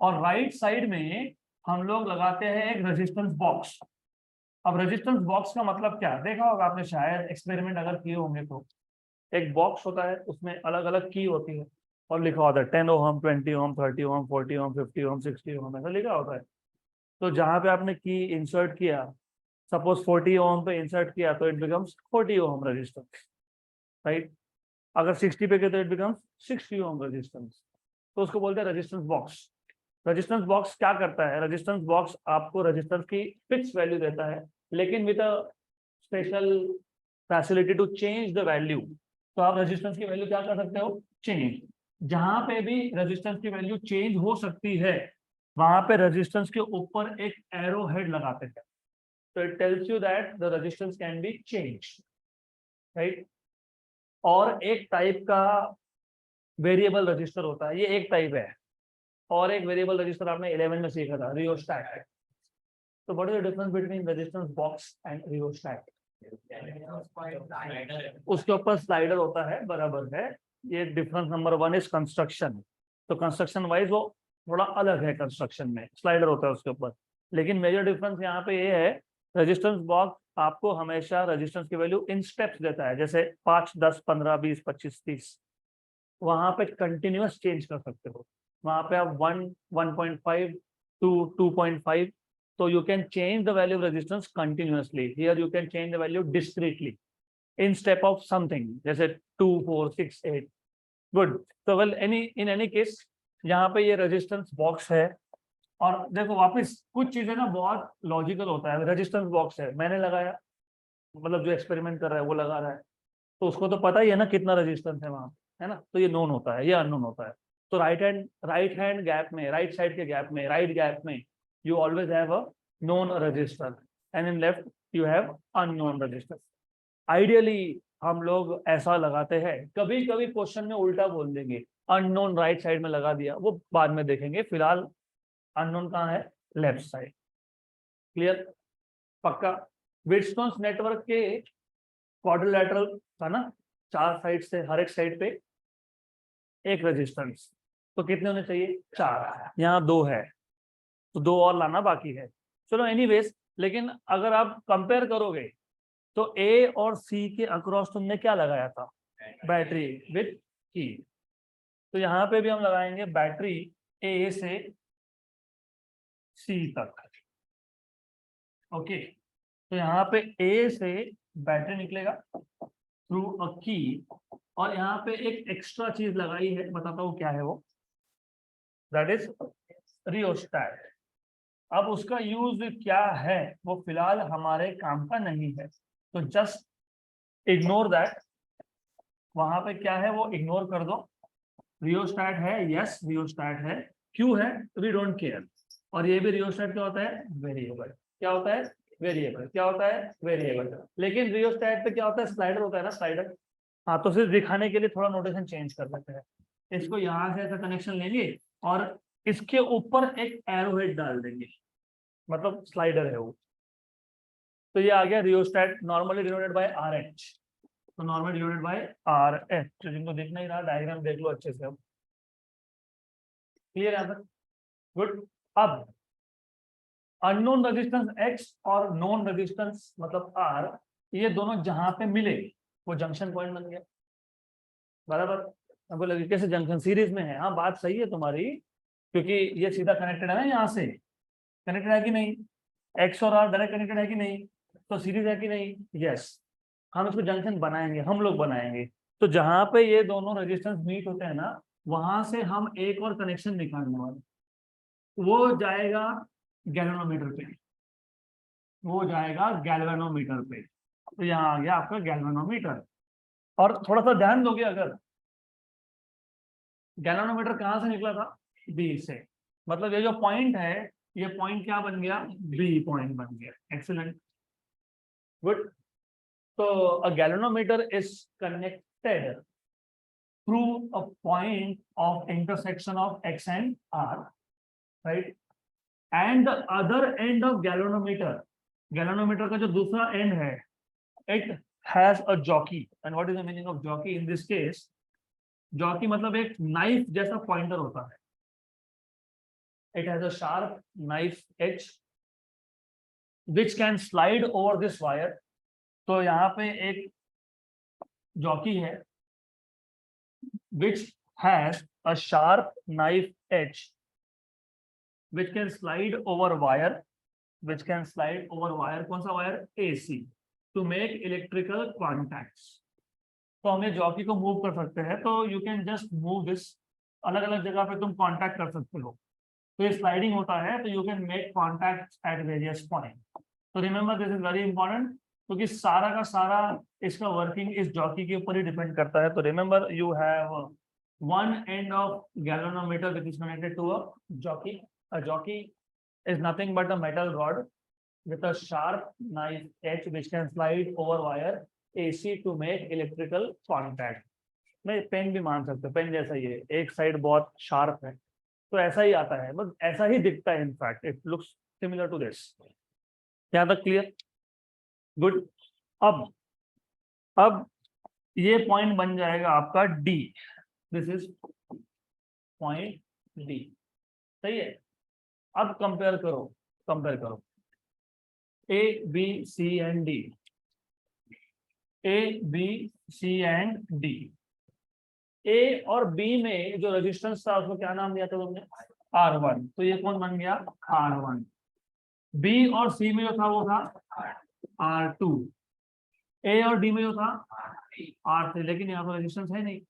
और राइट साइड में हम लोग लगाते हैं एक रेजिस्टेंस बॉक्स। अब रेजिस्टेंस बॉक्स का मतलब क्या, देखा होगा आपने शायद, एक्सपेरिमेंट अगर किए होंगे तो। एक बॉक्स होता है, उसमें अलग अलग की होती है, और लिखा होता है 10 ओम, 20 ओम, 30 ओम, 40 ओम, 50 ओम, 60 ओम, ऐसा लिखा होता है। तो जहां पे आपने की इंसर्ट किया, सपोज 40 ओम पे इंसर्ट किया तो it becomes 40 ohm resistance, right. अगर 60 पे किया तो इट बिकम्स 60 ओम रेजिस्टेंस। तो उसको बोलते हैं रेजिस्टेंस बॉक्स। रेजिस्टेंस बॉक्स क्या करता है? रेजिस्टेंस बॉक्स आपको रेजिस्टेंस की फिक्स वैल्यू देता है, लेकिन with a special facility to change the value. तो आप रेजिस्टेंस की वैल्यू क्या कर सकते हो? चेंज। जहां पे भी रेजिस्टेंस की वैल्यू चेंज हो सकती है, वहां पे रेजिस्टेंस के ऊपर एक एरो हेड लगाते हैं। तो it tells you that the resistance can be change, right. और एक टाइप का वेरिएबल रजिस्टर होता है, ये एक टाइप है। और एक वेरिएबल रजिस्टर आपने 11 में सीखा था, रियोस्टैट। तो what is the difference between resistance box and rheostat? उसके ऊपर स्लाइडर होता है, बराबर है। ये डिफरेंस नंबर 1 इज कंस्ट्रक्शन। तो कंस्ट्रक्शन वाइज वो थोड़ा अलग है, कंस्ट्रक्शन में स्लाइडर होता है उसके ऊपर। लेकिन मेजर डिफरेंस यहाँ पे ये है, रेजिस्टेंस बॉक्स आपको हमेशा रेजिस्टेंस की वैल्यू इन स्टेप्स देता है, जैसे 5, 10, 15, 20, 25, 30। वहां पे कंटिन्यूअस चेंज कर सकते हो। वहां पे आप 1, 1.5 टू 2.5, तो you can change the value of resistance continuously. Here you can change the value discreetly in step of something, जैसे 2, 4, 6, 8। गुड। तो वेल इन एनी केस यहाँ पे ये रेजिस्टेंस बॉक्स है। और देखो वापस कुछ चीजें ना बहुत लॉजिकल होता है। रेजिस्टेंस बॉक्स है, मैंने लगाया, मतलब जो एक्सपेरिमेंट कर रहा है वो लगा रहा है, तो उसको तो पता ही है ना कितना रेजिस्टेंस है वहां, है ना। तो ये नोन होता है, ये अननोन होता है। तो राइट हैंड गैप में, राइट साइड के गैप में, राइट गैप में you always have a known register, and in left you have unknown register. Ideally हम लोग ऐसा लगाते हैं, कभी कभी क्वेश्चन में उल्टा बोल देंगे, अननोन राइट साइड में लगा दिया, वो बाद में देखेंगे। फिलहाल अननोन कहाँ है? Left side. क्लियर? पक्का? व्हीटस्टोन नेटवर्क के क्वाड्रिलेटरल था ना, 4 साइड से, हर एक साइड पे एक रेजिस्टेंस। तो कितने होने चाहिए? 4। यहाँ 2 है, तो 2 और लाना बाकी है। चलो एनीवेज, लेकिन अगर आप कंपेयर करोगे तो ए और सी के अक्रॉस तुमने क्या लगाया था? बैटरी विथ की। तो यहाँ पे भी हम लगाएंगे बैटरी ए से सी तक। ओके। तो यहाँ पे ए से बैटरी निकलेगा थ्रू अ की, और यहाँ पे एक एक्स्ट्रा चीज लगाई है, बताता हूँ क्या है वो। That is rheostat. अब उसका यूज क्या है वो फिलहाल हमारे काम का नहीं है, तो जस्ट इग्नोर दैट। वहां पे क्या है वो इग्नोर कर दो। रियोस्टैट है, यस रियोस्टैट है। क्यों है? We don't care. और ये भी रियोस्टैट क्या होता है? वेरिएबल। क्या होता है? वेरिएबल। क्या होता है? वेरिएबल। लेकिन रियोस्टैट पे क्या होता है? स्लाइडर होता है ना, स्लाइडर। हाँ, तो सिर्फ दिखाने के लिए थोड़ा नोटेशन चेंज कर लेते हैं। इसको यहाँ से ऐसा कनेक्शन लेंगे और इसके ऊपर एक एरो हेड डाल देंगे, मतलब स्लाइडर है वो। तो ये आ गया rheostat, normally denoted by R H. तो normally denoted by R H. तो जिनको देखना ही रहा, डायग्राम देख लो अच्छे से। अब क्लियर है? गुड। अब अननोन रेजिस्टेंस एक्स और नोन रेजिस्टेंस मतलब आर, ये दोनों जहां पे मिले वो जंक्शन पॉइंट बन गया, बराबर। हमको लगे कैसे जंक्शन सीरीज में है। हाँ, बात सही है तुम्हारी, क्योंकि ये सीधा कनेक्टेड है ना, यहाँ से कनेक्टेड है कि नहीं? एक्स और आर डायरेक्ट कनेक्टेड है कि नहीं? तो सीरीज है कि नहीं? यस। हम इसको जंक्शन बनाएंगे, हम लोग बनाएंगे। तो जहां पे ये दोनों रेजिस्टेंस मीट होते हैं ना, वहां से हम एक और कनेक्शन निकालने वाले, वो जाएगा गैल्वेनोमीटर पे। वो जाएगा गैल्वेनोमीटर पे। तो यहाँ आ गया आपका गैल्वेनोमीटर। और थोड़ा सा ध्यान दोगे, अगर गैल्वेनोमीटर कहाँ से निकला था? बी से। मतलब ये जो पॉइंट है, ये पॉइंट क्या बन गया? बी पॉइंट बन गया। Excellent, good. So a galvanometer is connected through a point of intersection of X and R, right? And the other end of galvanometer, galvanometer का जो दूसरा end है, it has a jockey. And what is the meaning of jockey in this case? Jockey मतलब एक knife जैसा pointer होता है. It has a sharp knife edge which can slide over this wire. तो यहाँ पे एक जॉकी है which has a sharp knife edge which can slide over wire, कौन सा wire? AC, to make electrical contacts. तो हम ये जॉकी को मूव कर सकते हैं, तो you can just move this, अलग अलग जगह पे तुम कांटेक्ट कर सकते हो। तो ये स्लाइडिंग होता है, तो you can make contact at various point. तो remember this is very important, क्योंकि सारा का सारा इसका वर्किंग इस जॉकी के ऊपर ही डिपेंड करता है। तो remember you have one end of galvanometer which is connected to a jockey. A jockey is nothing but a metal rod with a sharp knife edge which can slide over wire AC to make electrical contact. मैं pen भी मान सकते हो, pen जैसा ही है, एक side बहुत sharp है, तो ऐसा ही आता है, बस ऐसा ही दिखता है। In fact it looks similar to this. यहाँ तक क्लियर? गुड। अब ये पॉइंट बन जाएगा आपका D. This is point D, सही है। अब कंपेयर करो A B C and D, A B C and D. A और बी में जो रेजिस्टेंस था उसको क्या नाम दिया था तुमने? R1। तो ये कौन बन गया? R1। बी और सी में जो था वो था R2। ए और डी में जो था R3। लेकिन यहाँ पर रेजिस्टेंस है नहीं,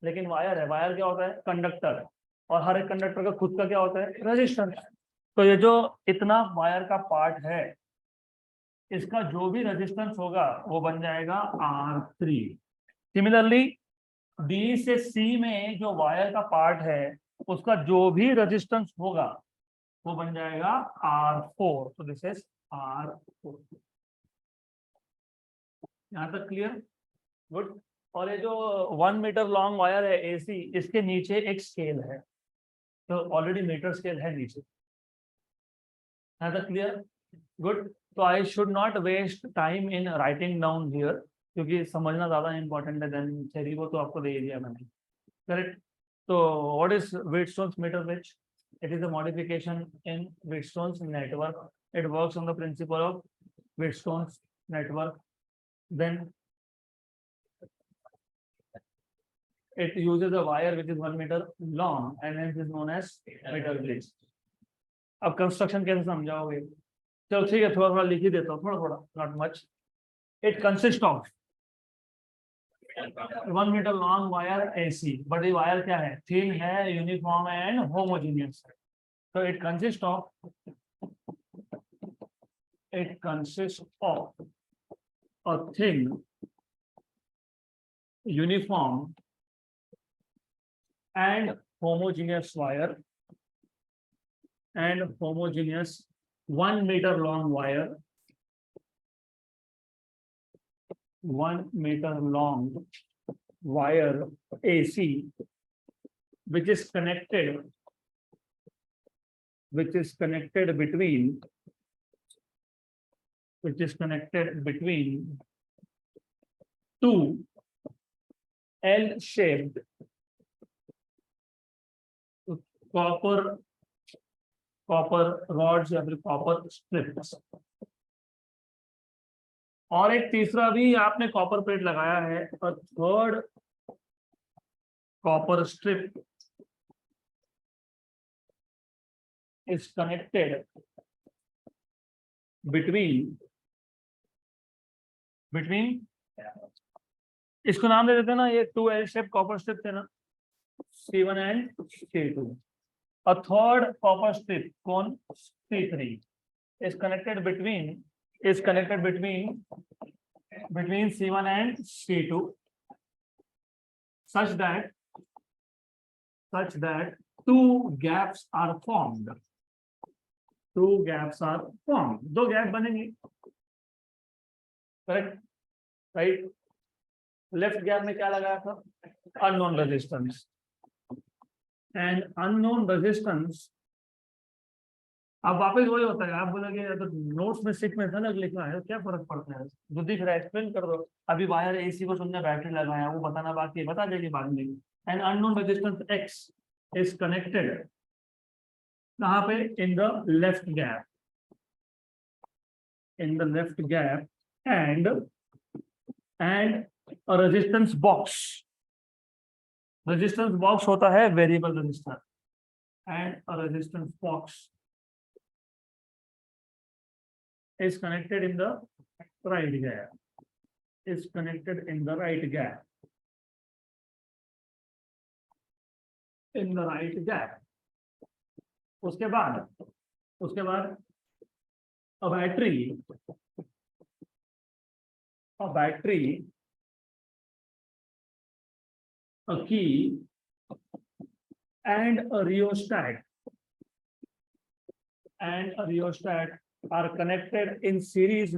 लेकिन वायर है। वायर क्या होता है? कंडक्टर। और हर एक कंडक्टर का खुद का क्या होता है? रेजिस्टेंस। तो ये जो इतना वायर का पार्ट है, इसका जो भी रेजिस्टेंस होगा वो बन जाएगा R3। सिमिलरली डी से सी में जो वायर का पार्ट है, उसका जो भी रेजिस्टेंस होगा वो बन जाएगा R4। तो दिस इज R4। यहाँ तक क्लियर? गुड। और ये जो 1 मीटर लॉन्ग वायर है AC, इसके नीचे एक स्केल है, तो ऑलरेडी मीटर स्केल है नीचे। यहाँ तक क्लियर? गुड। तो I should not waste time in writing down here, क्योंकि समझना ज्यादा इंपॉर्टेंट है देन थ्योरी। वो तो आपको दे दिया मैंने, करेक्ट। तो what is Wheatstone's meter bridge? It is a modification in Wheatstone's network. It works on the principle of Wheatstone's network. Then it uses a wire which is 1 meter long and hence is known as meter bridge. अब construction कैसे समझाओगे? चलो ठीक है, थोड़ा थोड़ा लिख ही देता हूँ, थोड़ा थोड़ा, not much. It consist of 1 metre long wire AC, but ये वायर क्या है? थिन है, यूनिफॉर्म एंड होमोजेनियस है। तो it consist of a thin uniform and homogeneous wire, and homogeneous 1 meter long wire, 1 meter long wire AC, which is connected between two L-shaped copper rods या फिर copper strips। और एक तीसरा भी आपने copper plate लगाया है, और third copper strip is connected between इसको नाम दे देते हैं ना, ये 2 L-shaped copper strip थे ना, C1 and C2। A third copper strip cone C3 is connected between C1 and C2 such that two gaps are formed। दो गैप बनेंगे, करेक्ट, राइट। लेफ्ट गैप में क्या लगाया था? Unknown resistance. And unknown resistance, अब वापस वही होता है, आप बोलोगे तो नोट्स में सीक्वेंस अलग लिखा है, क्या फर्क पड़ता है? जो दिख रहा है एक्सप्लेन कर दो। अभी वायर AC को तुमने बैटरी लगाया, वो बताना बाकी है, बता देंगे बाद में। And unknown resistance X is connected कहाँ पे? इन the left gap, and a resistance box resistance box होता है variable resistor, and a resistance box is connected in the right gap, is connected in the right gap, in the right gap. उसके बाद a battery, a key and a rheostat are connected in series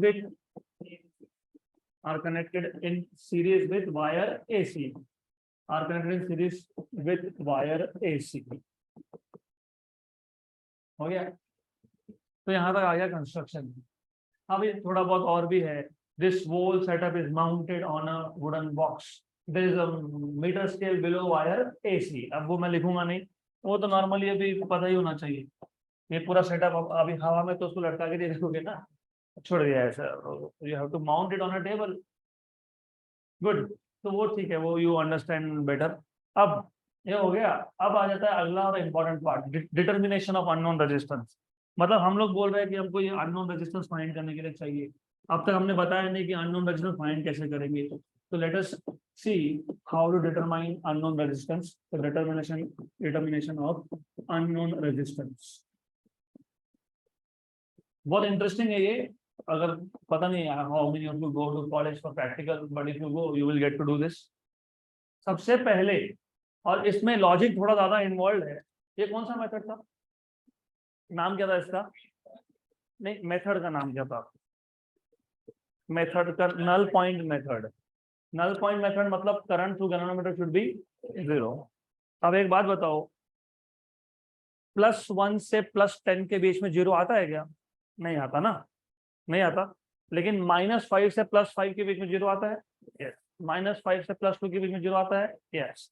with wire AC. Are connected in series with wire AC. हो गया? तो यहाँ तक आ गया construction. अभी थोड़ा बहुत और भी है। This whole setup is mounted on a wooden box. There is a meter scale below wire AC. अब वो मैं लिखूंगा नहीं, वो तो नॉर्मली अभी पता ही होना चाहिए। ये पूरा सेटअप अभी हवा में तो उसको लटका के नहीं रखोगे ना, छोड़ दिया है sir. You have to mount it on a table. Good, तो वो ठीक है, वो यू अंडरस्टैंड बेटर। अब ये हो गया। अब आ जाता है अगला और important part, determination of unknown resistance. मतलब हम लोग बोल रहे हैं कि हमको ये अननोन रेजिस्टेंस फाइंड करने के लिए चाहिए। अब तक हमने बताया नहीं कि अननोन रेजिस्टेंस फाइंड कैसे करेंगे। तो let us see how to determine unknown resistance. तो डिटर्मिनेशन ऑफ अननोन रेजिस्टेंस बहुत इंटरेस्टिंग है ये। अगर पता नहीं how many of you go to college for practical, but if you go you will get to do this. सबसे पहले, और इसमें लॉजिक थोड़ा ज्यादा इन्वॉल्व है। ये कौन सा मेथड था? नाम क्या था इसका? नहीं, मेथड का नाम क्या था? मेथड का null point method. Null point method मतलब current through galvanometer should be 0। अब एक बात बताओ, +1 से +10 के बीच में 0 आता है क्या? नहीं आता ना, नहीं आता। लेकिन -5 से +5 के बीच में 0 आता है। यस। -5 से +2 के बीच में 0 आता है। यस।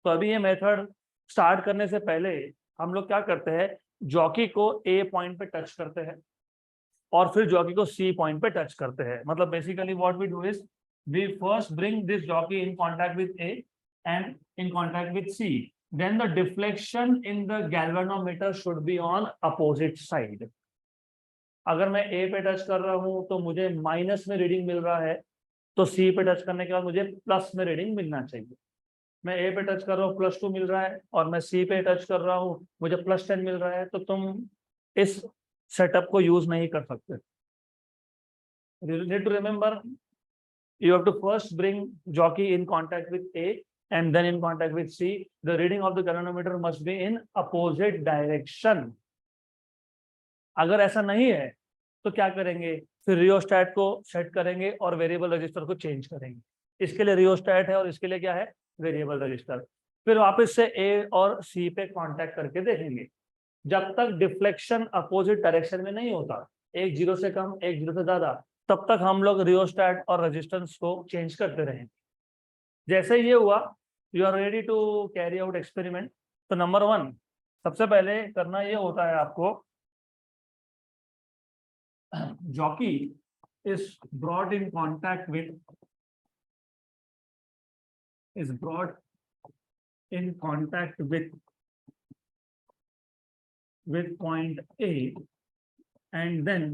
तो अभी ये मेथड स्टार्ट करने से पहले हम लोग क्या करते हैं, जॉकी को A पॉइंट पे टच करते हैं और फिर जॉकी को C पॉइंट पे टच करते हैं। मतलब basically what we do is we first bring this jockey in contact with A and in contact with C, then the deflection in the galvanometer should be on opposite side. अगर मैं A पे touch कर रहा हूं तो मुझे minus में reading मिल रहा है, तो C पे टच करने के बाद मुझे प्लस में रीडिंग मिलना चाहिए। मैं A पे टच कर रहा हूँ +2 मिल रहा है, और मैं C पे टच कर रहा हूँ मुझे +10 मिल रहा है, तो तुम इस सेटअप को यूज नहीं कर सकते। You need to remember, you have to first bring jockey in contact with A and then in contact with C. The reading of the galvanometer must be in opposite direction. अगर ऐसा नहीं है तो क्या करेंगे, फिर रियोस्टैट को set करेंगे और वेरिएबल रजिस्टर को चेंज करेंगे। इसके लिए रियोस्टैट है और इसके लिए क्या है, वेरिएबल रजिस्टर। फिर वापस से A और C पे कांटेक्ट करके देखेंगे। जब तक डिफ्लेक्शन अपोजिट डायरेक्शन में नहीं होता, एक 0 से कम एक 0 से ज्यादा, तब तक हम लोग रियोस्टैट और रेजिस्टेंस को चेंज करते रहेंगे। जैसे ये हुआ, you are ready to carry out experiment. तो नंबर 1 सबसे पहले करना ये होता है आपको, jockey is brought in contact with point A and then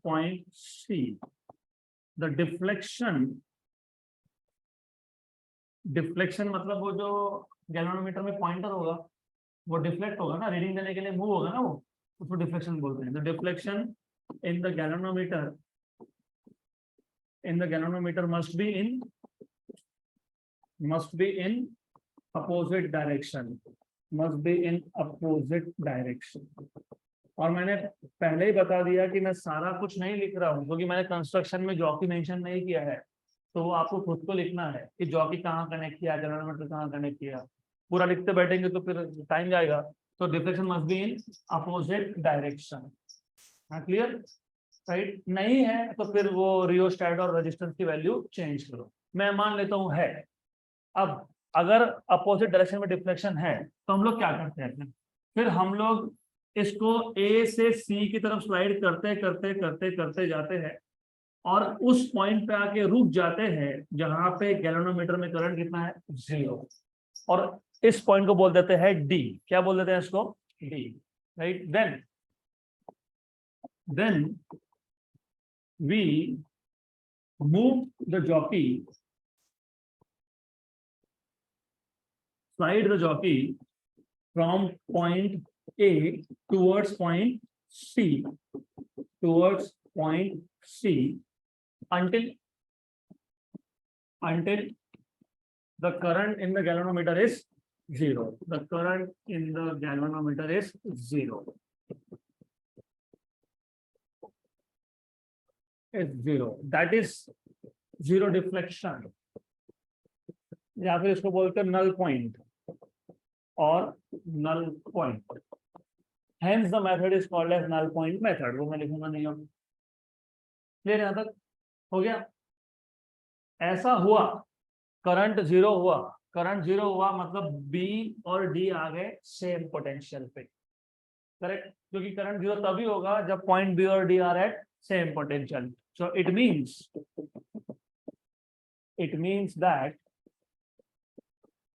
point C. The deflection मतलब वो जो गैल्वेनोमीटर में पॉइंटर होगा वो डिफ्लेक्ट होगा ना, रीडिंग देने के लिए मूव होगा ना, वो उसको डिफ्लेक्शन बोलते हैं। The deflection in the galvanometer must be in opposite direction, और मैंने पहले ही बता दिया कि मैं सारा कुछ नहीं लिख रहा हूँ, क्योंकि मैंने कंस्ट्रक्शन में जॉकी मेंशन नहीं किया है। तो वो आपको खुद को लिखना है कि जॉकी कहाँ कनेक्ट किया, गैल्वेनोमीटर कहाँ कनेक्ट किया। पूरा लिखते बैठेंगे तो फिर टाइम जाएगा। तो deflection must be in opposite direction. Clear? Right? नहीं है तो फिर वो रियोस्टैट और रेजिस्टेंस की वैल्यू चेंज करो। मैं मान लेता हूँ है। अब अगर अपोजिट डायरेक्शन में डिफ्लेक्शन है तो हम लोग क्या करते हैं, फिर हम लोग इसको A से C की तरफ स्लाइड करते जाते हैं, और उस पॉइंट पे आके रुक जाते हैं जहां पे गैल्वेनोमीटर में करंट कितना है, 0, और इस पॉइंट को बोल देते हैं डी। क्या बोल देते हैं इसको, D, right. Then we move the jockey, slide the jockey from point A towards point C, until the current in the galvanometer is 0. The current in the galvanometer is 0. That is zero deflection, या फिर इसको बोलते हैं null point और null point. Hence the method is called as null point method। वो मैं लिखूंगा नहीं होगा। क्लियर यहां तक हो गया। ऐसा हुआ, करंट जीरो हुआ, मतलब बी और डी आ गए सेम पोटेंशियल पे, करेक्ट, क्योंकि करंट जीरो तभी होगा जब पॉइंट बी और D are at same potential. So it means that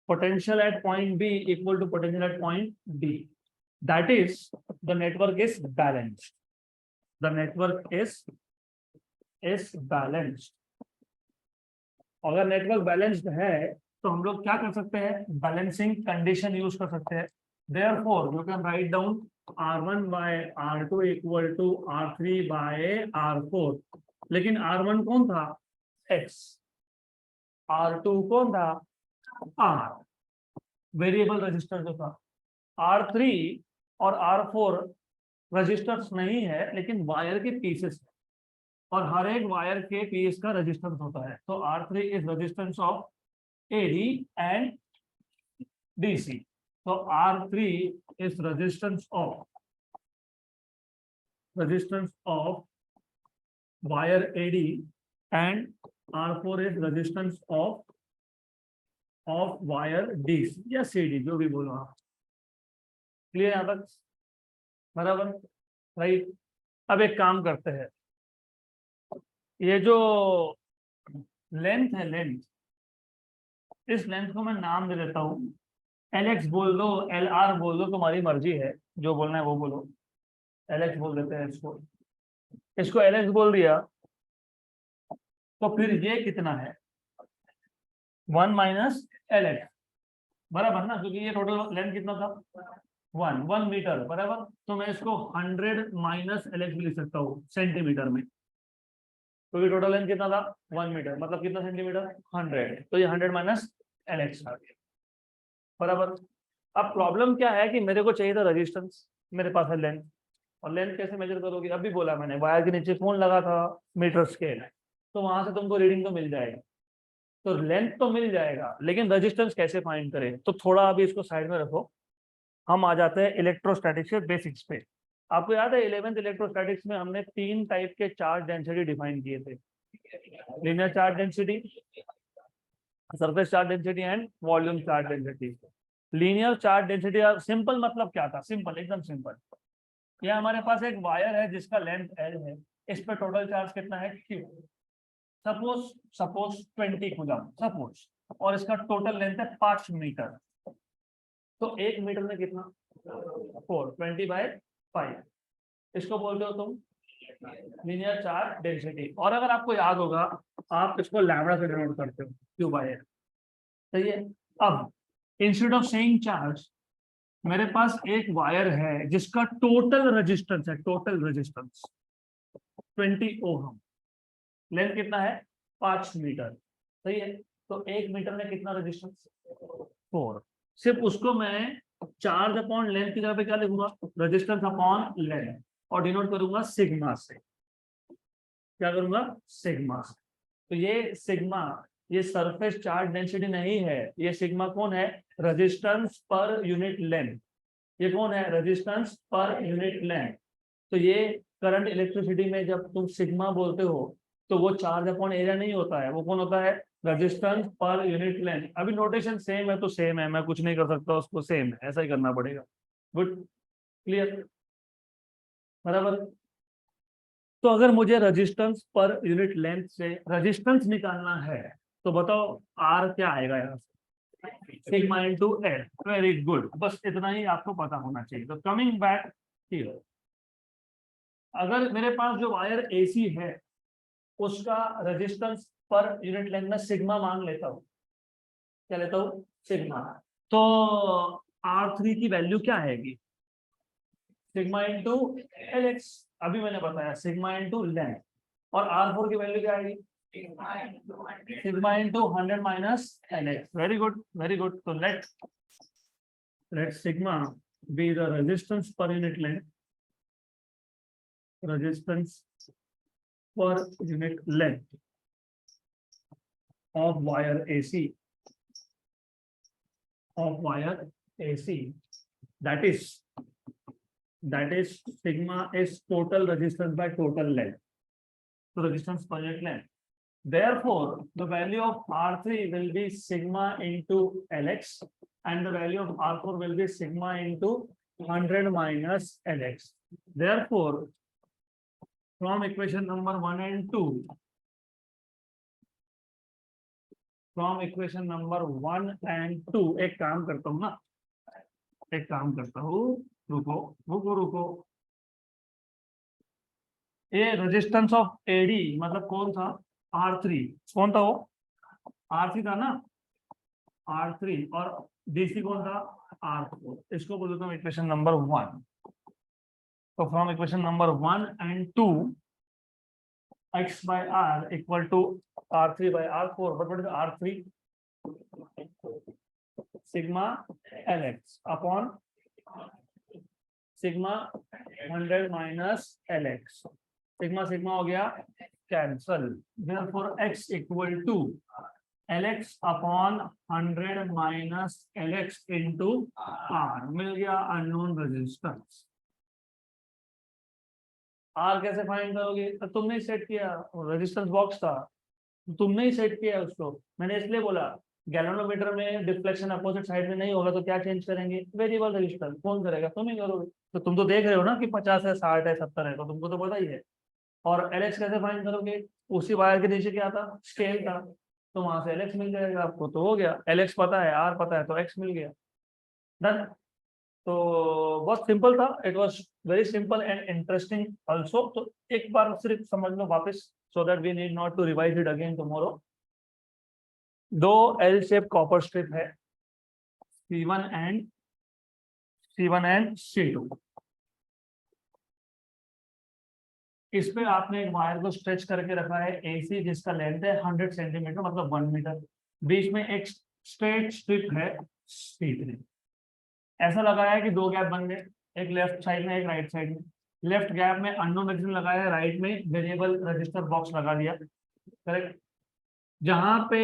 potential at point B equal to potential at point D. That is, the network is balanced. The network is balanced. अगर network balanced है तो हम लोग क्या कर सकते हैं, balancing condition use कर सकते हैं। Therefore, you can write down R1 by R2 equal to R3 by R4। लेकिन R1 कौन था, X, R2 कौन था, R, वेरिएबल रजिस्टर जो था। R3 और R4 रजिस्टर्स नहीं है, लेकिन वायर के पीसेस, और हर एक वायर के पीस का रेजिस्टेंस होता है। तो R3 is resistance of AD and DC। तो R3 is resistance of wire AD and R4 is resistance of wire DC या CD, जो भी बोलो आप। क्लियर यहां तक, बराबर, राइट। अब एक काम करते हैं, ये जो लेंथ है, इस लेंथ को मैं नाम दे देता हूं, LX बोल दो, LR बोल दो, तुम्हारी मर्जी है, जो बोलना है वो बोलो। LX बोल देते हैं इसको LX बोल दिया, तो फिर ये कितना है, 1 माइनस LX, बराबर ना, क्योंकि ये टोटल लेंथ कितना था, 1 मीटर, बराबर। तो मैं इसको 100 माइनस LX भी लिख सकता हूँ सेंटीमीटर में, क्योंकि टोटल लेंथ कितना था, 1 मीटर, मतलब कितना सेंटीमीटर, 100। तो ये 100 माइनस LX आ गया, बराबर। अब प्रॉब्लम क्या है कि मेरे को चाहिए था रेजिस्टेंस, मेरे पास है लेंथ, और लेंथ कैसे मेजर करोगे, अभी बोला मैंने, वायर के नीचे कौन लगा था, मीटर स्केल, तो वहां से तुमको रीडिंग तो मिल जाएगा। तो लेंथ तो मिल जाएगा, लेकिन रेजिस्टेंस कैसे फाइंड करें, तो थोड़ा अभी इसको साइड में रखो, हम आ जाते हैं इलेक्ट्रोस्टैटिक्स के बेसिक्स पे। आपको याद है 11th इलेक्ट्रोस्टैटिक्स में हमने 3 टाइप के चार्ज डेंसिटी डिफाइन किए थे, linear charge density, surface charge density and volume charge density. Linear charge density simple मतलब क्या था, सिंपल, एकदम सिंपल। यह हमारे पास एक वायर है जिसका लेंथ L है, इस पर टोटल चार्ज कितना है, Q, सपोज 20 कूलम सपोज, और इसका टोटल लेंथ है 5 मीटर। तो 1 मीटर में कितना, 4, 20/5, इसको बोलते हो तुम लीनियर चार्ज डेंसिटी। और अगर आपको याद होगा, आप इसको लैम्बडा से डिनोट करते हो, Q/L, सही है। अब इंस्टेड ऑफ सेइंग चार्ज, मेरे पास एक वायर है जिसका टोटल रेजिस्टेंस 20 ओहम, लेंथ कितना है, 5 मीटर, सही है। तो 1 मीटर में कितना रेजिस्टेंस, 4। सिर्फ उसको मैं चार्ज अपॉन लेंथ की जगह पे क्या लिखूंगा, रेजिस्टेंस अपॉन लेंथ, और डिनोट करूंगा सिग्मा से। क्या करूंगा, सिग्मा से। तो ये सिग्मा, ये सरफेस चार्ज डेंसिटी नहीं है, ये सिग्मा कौन है, रेजिस्टेंस पर यूनिट लेंथ। ये कौन है, रेजिस्टेंस पर यूनिट लेंथ। तो ये करंट इलेक्ट्रिसिटी में जब तुम सिग्मा बोलते हो, तो वो चार्ज अपॉन एरिया नहीं होता है, वो कौन होता है, रेजिस्टेंस पर यूनिट लेंथ। अभी नोटेशन सेम है तो सेम है, मैं कुछ नहीं कर सकता उसको, सेम है, ऐसा ही करना पड़ेगा। गुड, क्लियर, बराबर। तो अगर मुझे रेजिस्टेंस पर यूनिट लेंथ से रेजिस्टेंस निकालना है तो बताओ आर क्या आएगा यहाँ से, sigma into L. Very good, बस इतना ही आपको पता होना चाहिए। तो कमिंग बैक हियर, अगर मेरे पास जो वायर एसी है उसका रेजिस्टेंस पर यूनिट लेंथ में सिग्मा मान लेता हूँ, क्या लेता हूँ, सिग्मा। तो R3 की वैल्यू क्या आएगी, सिग्मा इंटू एल एक्स। अभी मैंने बताया सिग्मा इंटू लेंथ। और R4 की वैल्यू क्या आएगी, sigma into 100 minus L X. Very good, very good. तो let sigma be the resistance per unit length, resistance per unit length of wire AC, that is sigma is total resistance by total length, so resistance per unit length. Therefore the value of R3 will be sigma into Lx, and the value of R4 will be sigma into 100 minus Lx. Therefore from equation number 1 and 2, from equation number 1 and 2, एक काम करता हूँ ना, एक काम करता हूँ, रुको रुको रुको, ये रेजिस्टेंस ऑफ एडी मतलब कौन था, R3, कौन था वो, R3 था ना, R3, और डीसी कौन था, R4। इसको बोलता हूँ इक्वेशन नंबर 1। तो from equation number 1 and 2, x by r equal to R3 by R4, but what is R3, sigma Lx upon sigma 100 minus Lx, sigma sigma हो गया cancel, therefore x equal to Lx upon 100 minus Lx into R, मिल गया unknown resistance. Are कैसे find करोगे, तो तुमने ही set किया, resistance box था, तुमने ही सेट किया उसको। मैंने इसलिए बोला गैल्वेनोमीटर में डिफ्लेक्शन अपोजिट साइड में नहीं होगा तो क्या चेंज करेंगे, वेरिएबल रेजिस्टेंस। कौन करेगा, तुम ही करोगे। तो तुम तो देख रहे हो ना कि 50 है, 60 है, 70 है, तो तुमको तो पता ही है। और एलएक्स कैसे फाइंड करोगे, उसी वायर के नीचे क्या था, स्केल था, तो वहां से एलएक्स मिल जाएगा आपको। तो हो गया, एलएक्स पता है, आर पता है, तो एक्स मिल गया, डन। तो बहुत सिंपल था, it was very simple and interesting also. तो एक बार सिर्फ समझ लो वापस, so that we need not to revise it again tomorrow. दो एल शेप कॉपर स्ट्रिप है, C1 एंड C2। इस पे आपने एक वायर को स्ट्रेच करके रखा है AC, जिसका लेंथ है 100 सेंटीमीटर मतलब 1 मीटर। बीच में एक स्ट्रेट स्ट्रिप है C3। ऐसा लगाया है कि दो गैप बन गए, एक लेफ्ट साइड में एक राइट साइड में। लेफ्ट गैप में अननोन रेजिस्टेंस लगाया है, राइट में वेरिएबल रजिस्टर बॉक्स लगा दिया, करेक्ट। जहां पे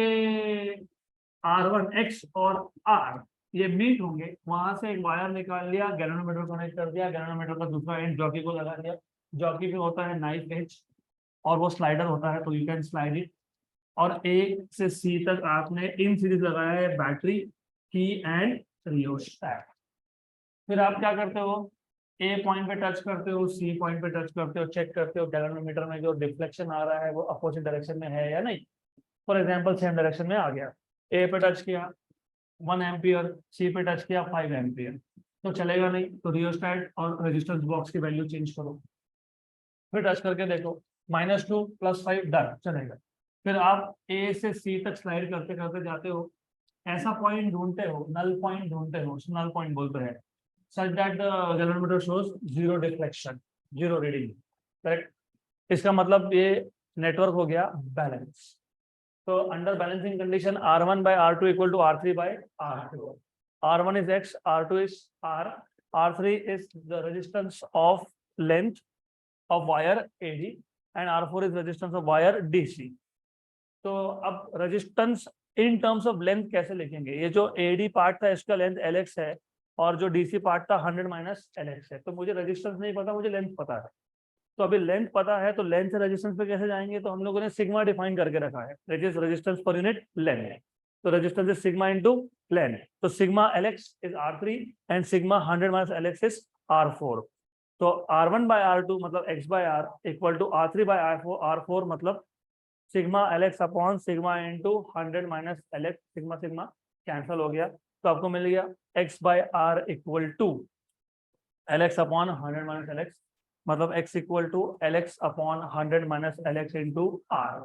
R1 X और R ये मीट होंगे, वहां से एक वायर निकाल लिया, गैल्वेनोमीटर कनेक्ट कर दिया, गैल्वेनोमीटर का दूसरा एंड जॉकी को लगा दिया। जॉकी भी होता है नाइफ एज, और वो स्लाइडर होता है, तो यू कैन स्लाइड इट। और A से C तक आपने इन सीरीज लगाया है बैटरी, की एंड रियोस्टैट। फिर आप क्या करते हो, ए पॉइंट पे टच करते हो, सी पॉइंट पे टच करते हो, चेक करते हो गैल्वेनोमीटर में जो डिफ्लेक्शन आ रहा है वो अपोजिट डायरेक्शन में है या नहीं। फॉर एग्जांपल सेम डायरेक्शन में आ गया, ए पे टच किया 1 एम्पियर, सी पे टच किया 5 एम्पियर, तो चलेगा नहीं। तो रियोस्टैट और रेजिस्टेंस बॉक्स की वैल्यू चेंज करो, फिर टच करके देखो -2 +5, डन, चलेगा। फिर आप ए से सी तक स्लाइड करते करते जाते हो, ऐसा पॉइंट ढूंढते हो, नल पॉइंट ढूंढते हो, नल पॉइंट बोलते हैं, such that the galvanometer shows zero deflection, zero reading, correct। इसका मतलब ये नेटवर्क हो गया बैलेंस। तो under balancing condition R1 by R2 equal to R3 by R2। R1 is X, R2 is R, R3 is the resistance of length of wire AD and R4 is resistance of wire DC। तो अब resistance in terms of length कैसे लिखेंगे, ये जो AD part था इसका length LX है, और जो डीसी पार्ट था 100 माइनस LX है। तो मुझे रेजिस्टेंस नहीं पता, मुझे लेंथ पता है। तो अभी लेंथ पता है, तो लेंथ से रेजिस्टेंस पे कैसे जाएंगे, तो हम लोगों ने सिग्मा डिफाइन करके रखा है, that is resistance per unit length. तो resistance is sigma into length. तो sigma LX is R3 and sigma 100 minus LX is R4। तो R1/R2 मतलब x by R equal to R3/R4 मतलब sigma LX upon sigma into 100 minus LX, sigma sigma cancel हो गया, तो आपको मिल गया x/r equal to LX upon 100 minus LX, मतलब x equal to LX upon 100 minus LX into R।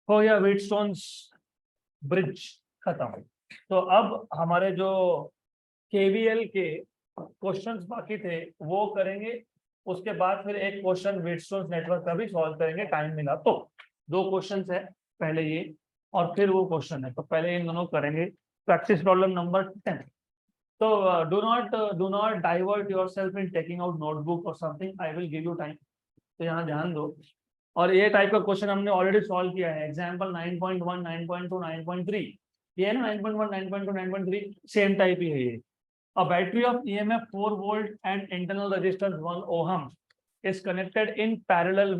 हो गया व्हीटस्टोन्स ब्रिज खत्म। तो अब हमारे जो KVL के क्वेश्चंस बाकी थे वो करेंगे, उसके बाद फिर एक क्वेश्चन व्हीटस्टोन्स नेटवर्क का भी सॉल्व करेंगे टाइम मिला तो। दो क्वेश्चंस है, पहले ये और फिर वो क्वेश्चन है, तो पहले इन दोनों करेंगे। Practice problem number 10। तो do not divert yourself in taking out notebook और something, I will give you time. तो यहाँ ध्यान दो। और ये टाइप का क्वेश्चन हमने ऑलरेडी सॉल्व किया है, एग्जांपल 9.1, 9.2, 9.3, ये है ना 9.1, 9.2, 9.3 सेम टाइप ही है ये। A battery of EMF 4 volt and internal resistance 1 ohm is connected in parallel,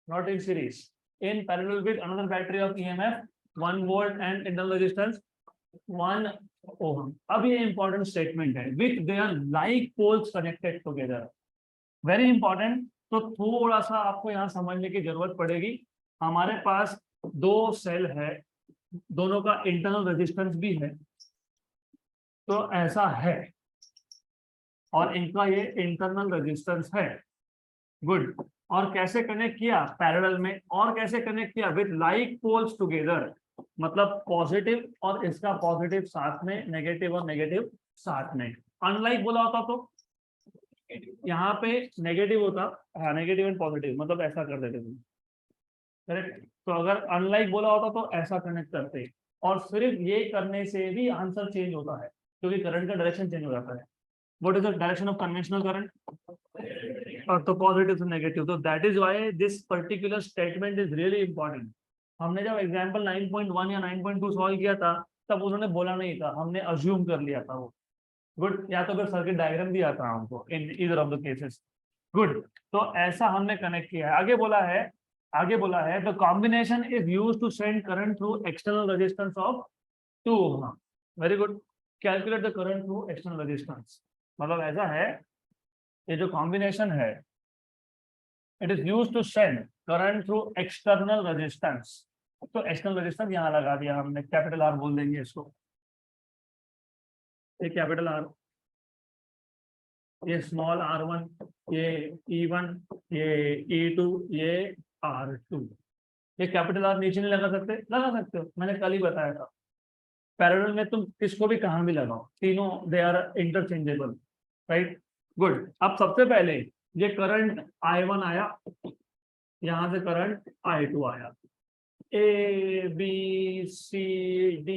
not in series, in parallel with another battery of EMF 1 volt and internal resistance 1 ohm. अब ये important statement है, with their like poles connected together. Very important. तो थोड़ा सा आपको यहाँ समझने की जरूरत पड़ेगी। हमारे पास दो सेल है, दोनों का इंटरनल रेजिस्टेंस भी है, तो ऐसा है, और इनका ये इंटरनल रेजिस्टेंस है। गुड। और कैसे कनेक्ट किया? पैरेलल में। और कैसे कनेक्ट किया? विद लाइक पोल्स टुगेदर, मतलब पॉजिटिव और इसका पॉजिटिव साथ में, नेगेटिव और नेगेटिव साथ में। अनलाइक बोला होता तो यहाँ पे नेगेटिव होता, हाँ नेगेटिव एंड पॉजिटिव, मतलब ऐसा कर देते थे, करेक्ट। तो अगर अनलाइक बोला होता तो ऐसा कनेक्ट करते, और सिर्फ ये करने से भी आंसर चेंज होता है, क्योंकि करंट का डायरेक्शन चेंज हो जाता है। What is the direction of conventional current? और तो पॉजिटिव टू नेगेटिव। तो that is why this particular statement is really important. हमने जब एग्जांपल 9.1 या 9.2 सॉल्व किया था तब उन्होंने बोला नहीं था, हमने अज्यूम कर लिया था वो। गुड। या तो फिर सर्किट डायग्राम भी आता है हमको in either of the cases. Good. तो ऐसा हमने कनेक्ट किया है। आगे बोला है the combination is used to send current through external resistance of 2 ohm. Very good. Calculate the current through external resistance, मतलब ऐसा है, ये जो कॉम्बिनेशन है, it is used to send current through external resistance. तो एक्सटर्नल रेजिस्टेंस यहाँ लगा दिया हमने, कैपिटल आर बोल देंगे इसको, ये कैपिटल आर, ये स्मॉल r1, ये E1, ये E2, ये R2। ये कैपिटल आर नीचे नहीं लगा सकते हो, मैंने कल ही बताया था। पैरेलल में तुम किसको भी कहां भी लगाओ, तीनों they are interchangeable, right. Good. अब सबसे पहले ये करंट I1 आया, यहां से करंट I2 आया, A B C D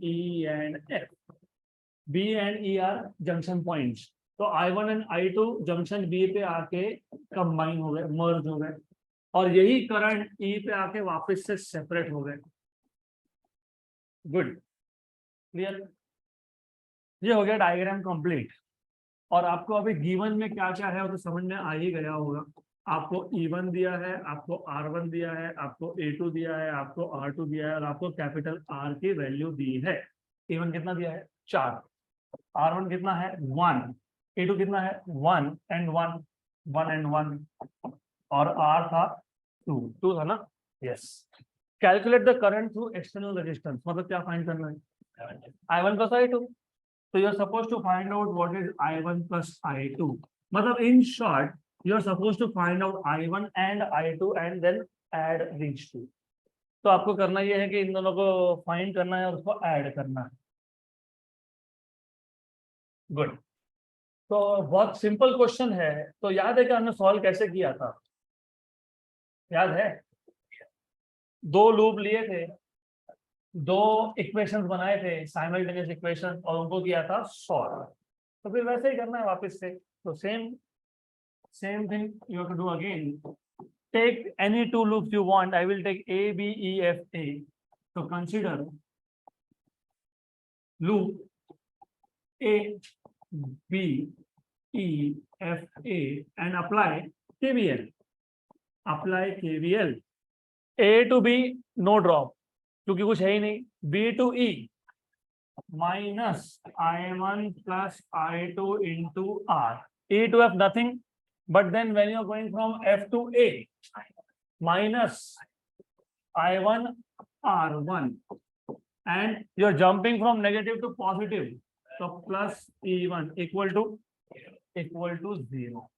E and F, B and E are junction points. तो I1 and I2 junction B पे आके कंबाइन हो गए, मर्ज हो गए, और यही करंट ई पे आके वापस से सेपरेट हो गए। गुड। क्लियर? ये हो गया डायग्राम कंप्लीट। और आपको अभी गिवन में क्या क्या है वो तो समझ में आ ही गया होगा। आपको E1 दिया है, आपको R1 दिया है, आपको A2 दिया है, आपको R2 दिया है, और आपको कैपिटल R की वैल्यू दी है। E1 कितना दिया है? 4। R1 कितना है? 1। A2 कितना है? 1 एंड 1, 1 एंड 1, और R था 2 था ना? Yes. Calculate the current through external resistance, मतलब क्या फाइंड करना है? I1 plus I2। So you're supposed to find out what is I1 plus I2. मतलब in short, you're supposed to find out I1 and I2 and then add these two. तो आपको करना ये है कि इन दोनों को फाइंड करना है और उसको ऐड करना है। गुड। तो बहुत सिंपल क्वेश्चन है। तो याद है कि हमने सॉल्व कैसे किया था? याद है? दो लूप लिए थे, दो इक्वेशंस बनाए थे, साइमल्टेनियस इक्वेशन, और उनको किया था सॉल्व। तो फिर वैसे ही करना है वापस से। तो same thing you have to do again. Take any two loops you want. I will take A, B, E, F, A. So consider loop A, B, E, F, A and apply KVL. Apply KVL. A to B no drop, क्योंकि कुछ है ही नहीं। B to E minus I1 plus I2 into R. E to F nothing, but then when you are going from F to A, minus I1 R1, and you are jumping from negative to positive, so plus E1 equal to 0,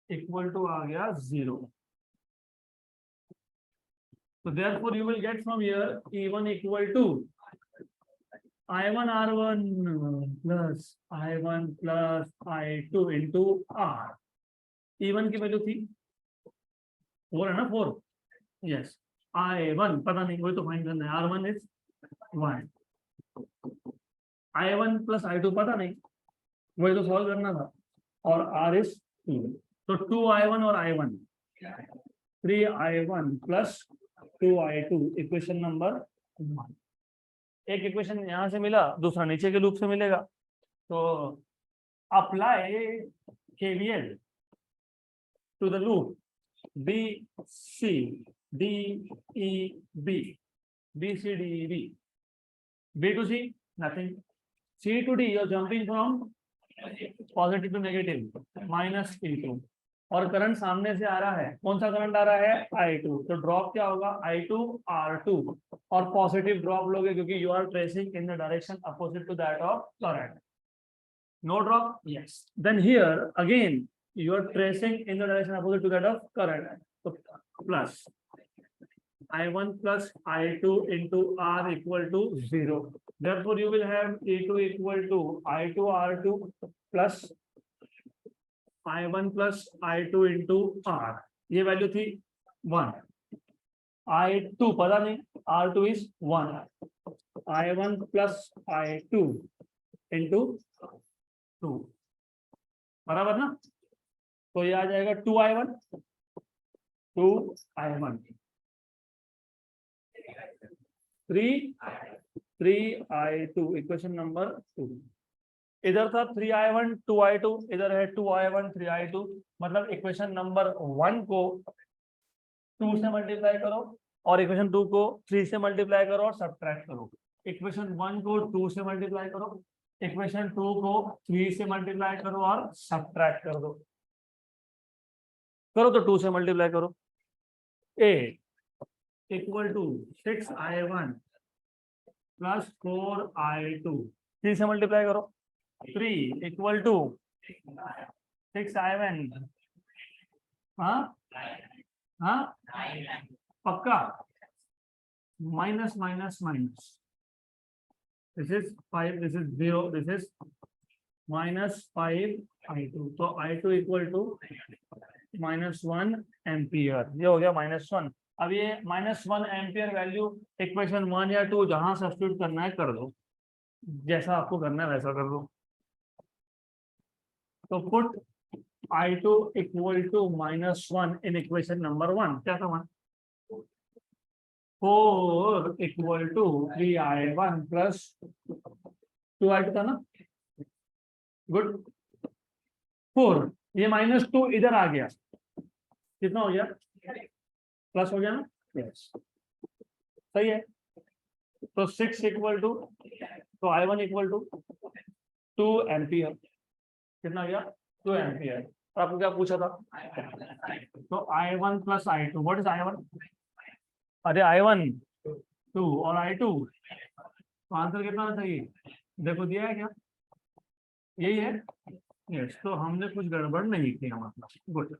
equal to आ गया 0. So therefore you will get from here E1 equal to I1 R1 plus I1 plus I2 into R. E1 की value थी 4 है ना, 4. Yes, I1 पता नहीं, वही तो find करना है. R1 is 1, I1 plus I2 पता नहीं, वही तो सॉल्व करना था. और R इज 2, तो 2I1 और I1, 3I1 plus 2I2, equation number 1. एक इक्वेशन यहां से मिला, दूसरा नीचे के लूप से मिलेगा. तो apply KVL to the loop B C D E B, B C D E B, B to C nothing, C to D you're jumping from positive to negative, minus E2, और current सामने से आ रहा है. कौन सा current आ रहा है? I2. तो ड्रॉप क्या होगा? I2 R2, और पॉजिटिव ड्रॉप लोगे क्योंकि you are tracing in the direction opposite to that of current. No drop? Yes. Then here again you are tracing in the direction opposite to that of current, तो plus I1 plus I2 into R equal to 0. Therefore you will have E2 equal to I2 R2 plus I1 plus I2 into R. ये value थी 1. I2 पता नहीं, R2 is 1. I1 plus I2 into 2, बराबर ना. तो ये आ जाएगा 2I1, 2I1, 3I2, equation number 2. इधर था 3I1 2I2, इधर है 2I1 3I2. मतलब इक्वेशन नंबर 1 को 2 से मल्टीप्लाई करो और इक्वेशन 2 को 3 से मल्टीप्लाई करो और सब्ट्रैक्ट करो. इक्वेशन 1 को 2 से मल्टीप्लाई करो, इक्वेशन 2 को 3 से मल्टीप्लाई करो और सब्ट्रैक्ट कर दो. करो तो 2 से मल्टीप्लाई करो. A equal to 6I1 plus 4I2, 3 से मल्टीप्लाई करो. 3 इक्वल टू 6I1, हाँ हाँ पक्का, minus minus minus, this is 5, this is 0, this is minus 5I2. तो I2 इक्वल टू -1 एम्पियर. ये हो गया -1. अब ये -1 एम्पियर वैल्यू इक्वेशन 1 या 2 जहां सब्स्टिट्यूट करना है कर दो, जैसा आपको करना है वैसा कर दो. तो put I2 equal to -1 in equation number 1. क्या था 1? 4 equal to 3I1 plus 2I2 था ना. गुड. 4, ये -2 इधर आ गया, कितना हो गया? प्लस हो गया ना. यस, सही है. तो 6 इक्वल टू, तो I1 इक्वल टू 2 एम्पियर. कितना गया? 2 एम्पियर. और आपको क्या पूछा था? तो I1 plus I2, what is I1? अरे I1 2 और I2, तो आंसर कितना चाहिए? देखो दिया है क्या? यही है. यस, तो हमने कुछ गड़बड़ नहीं किया, मतलब गुड.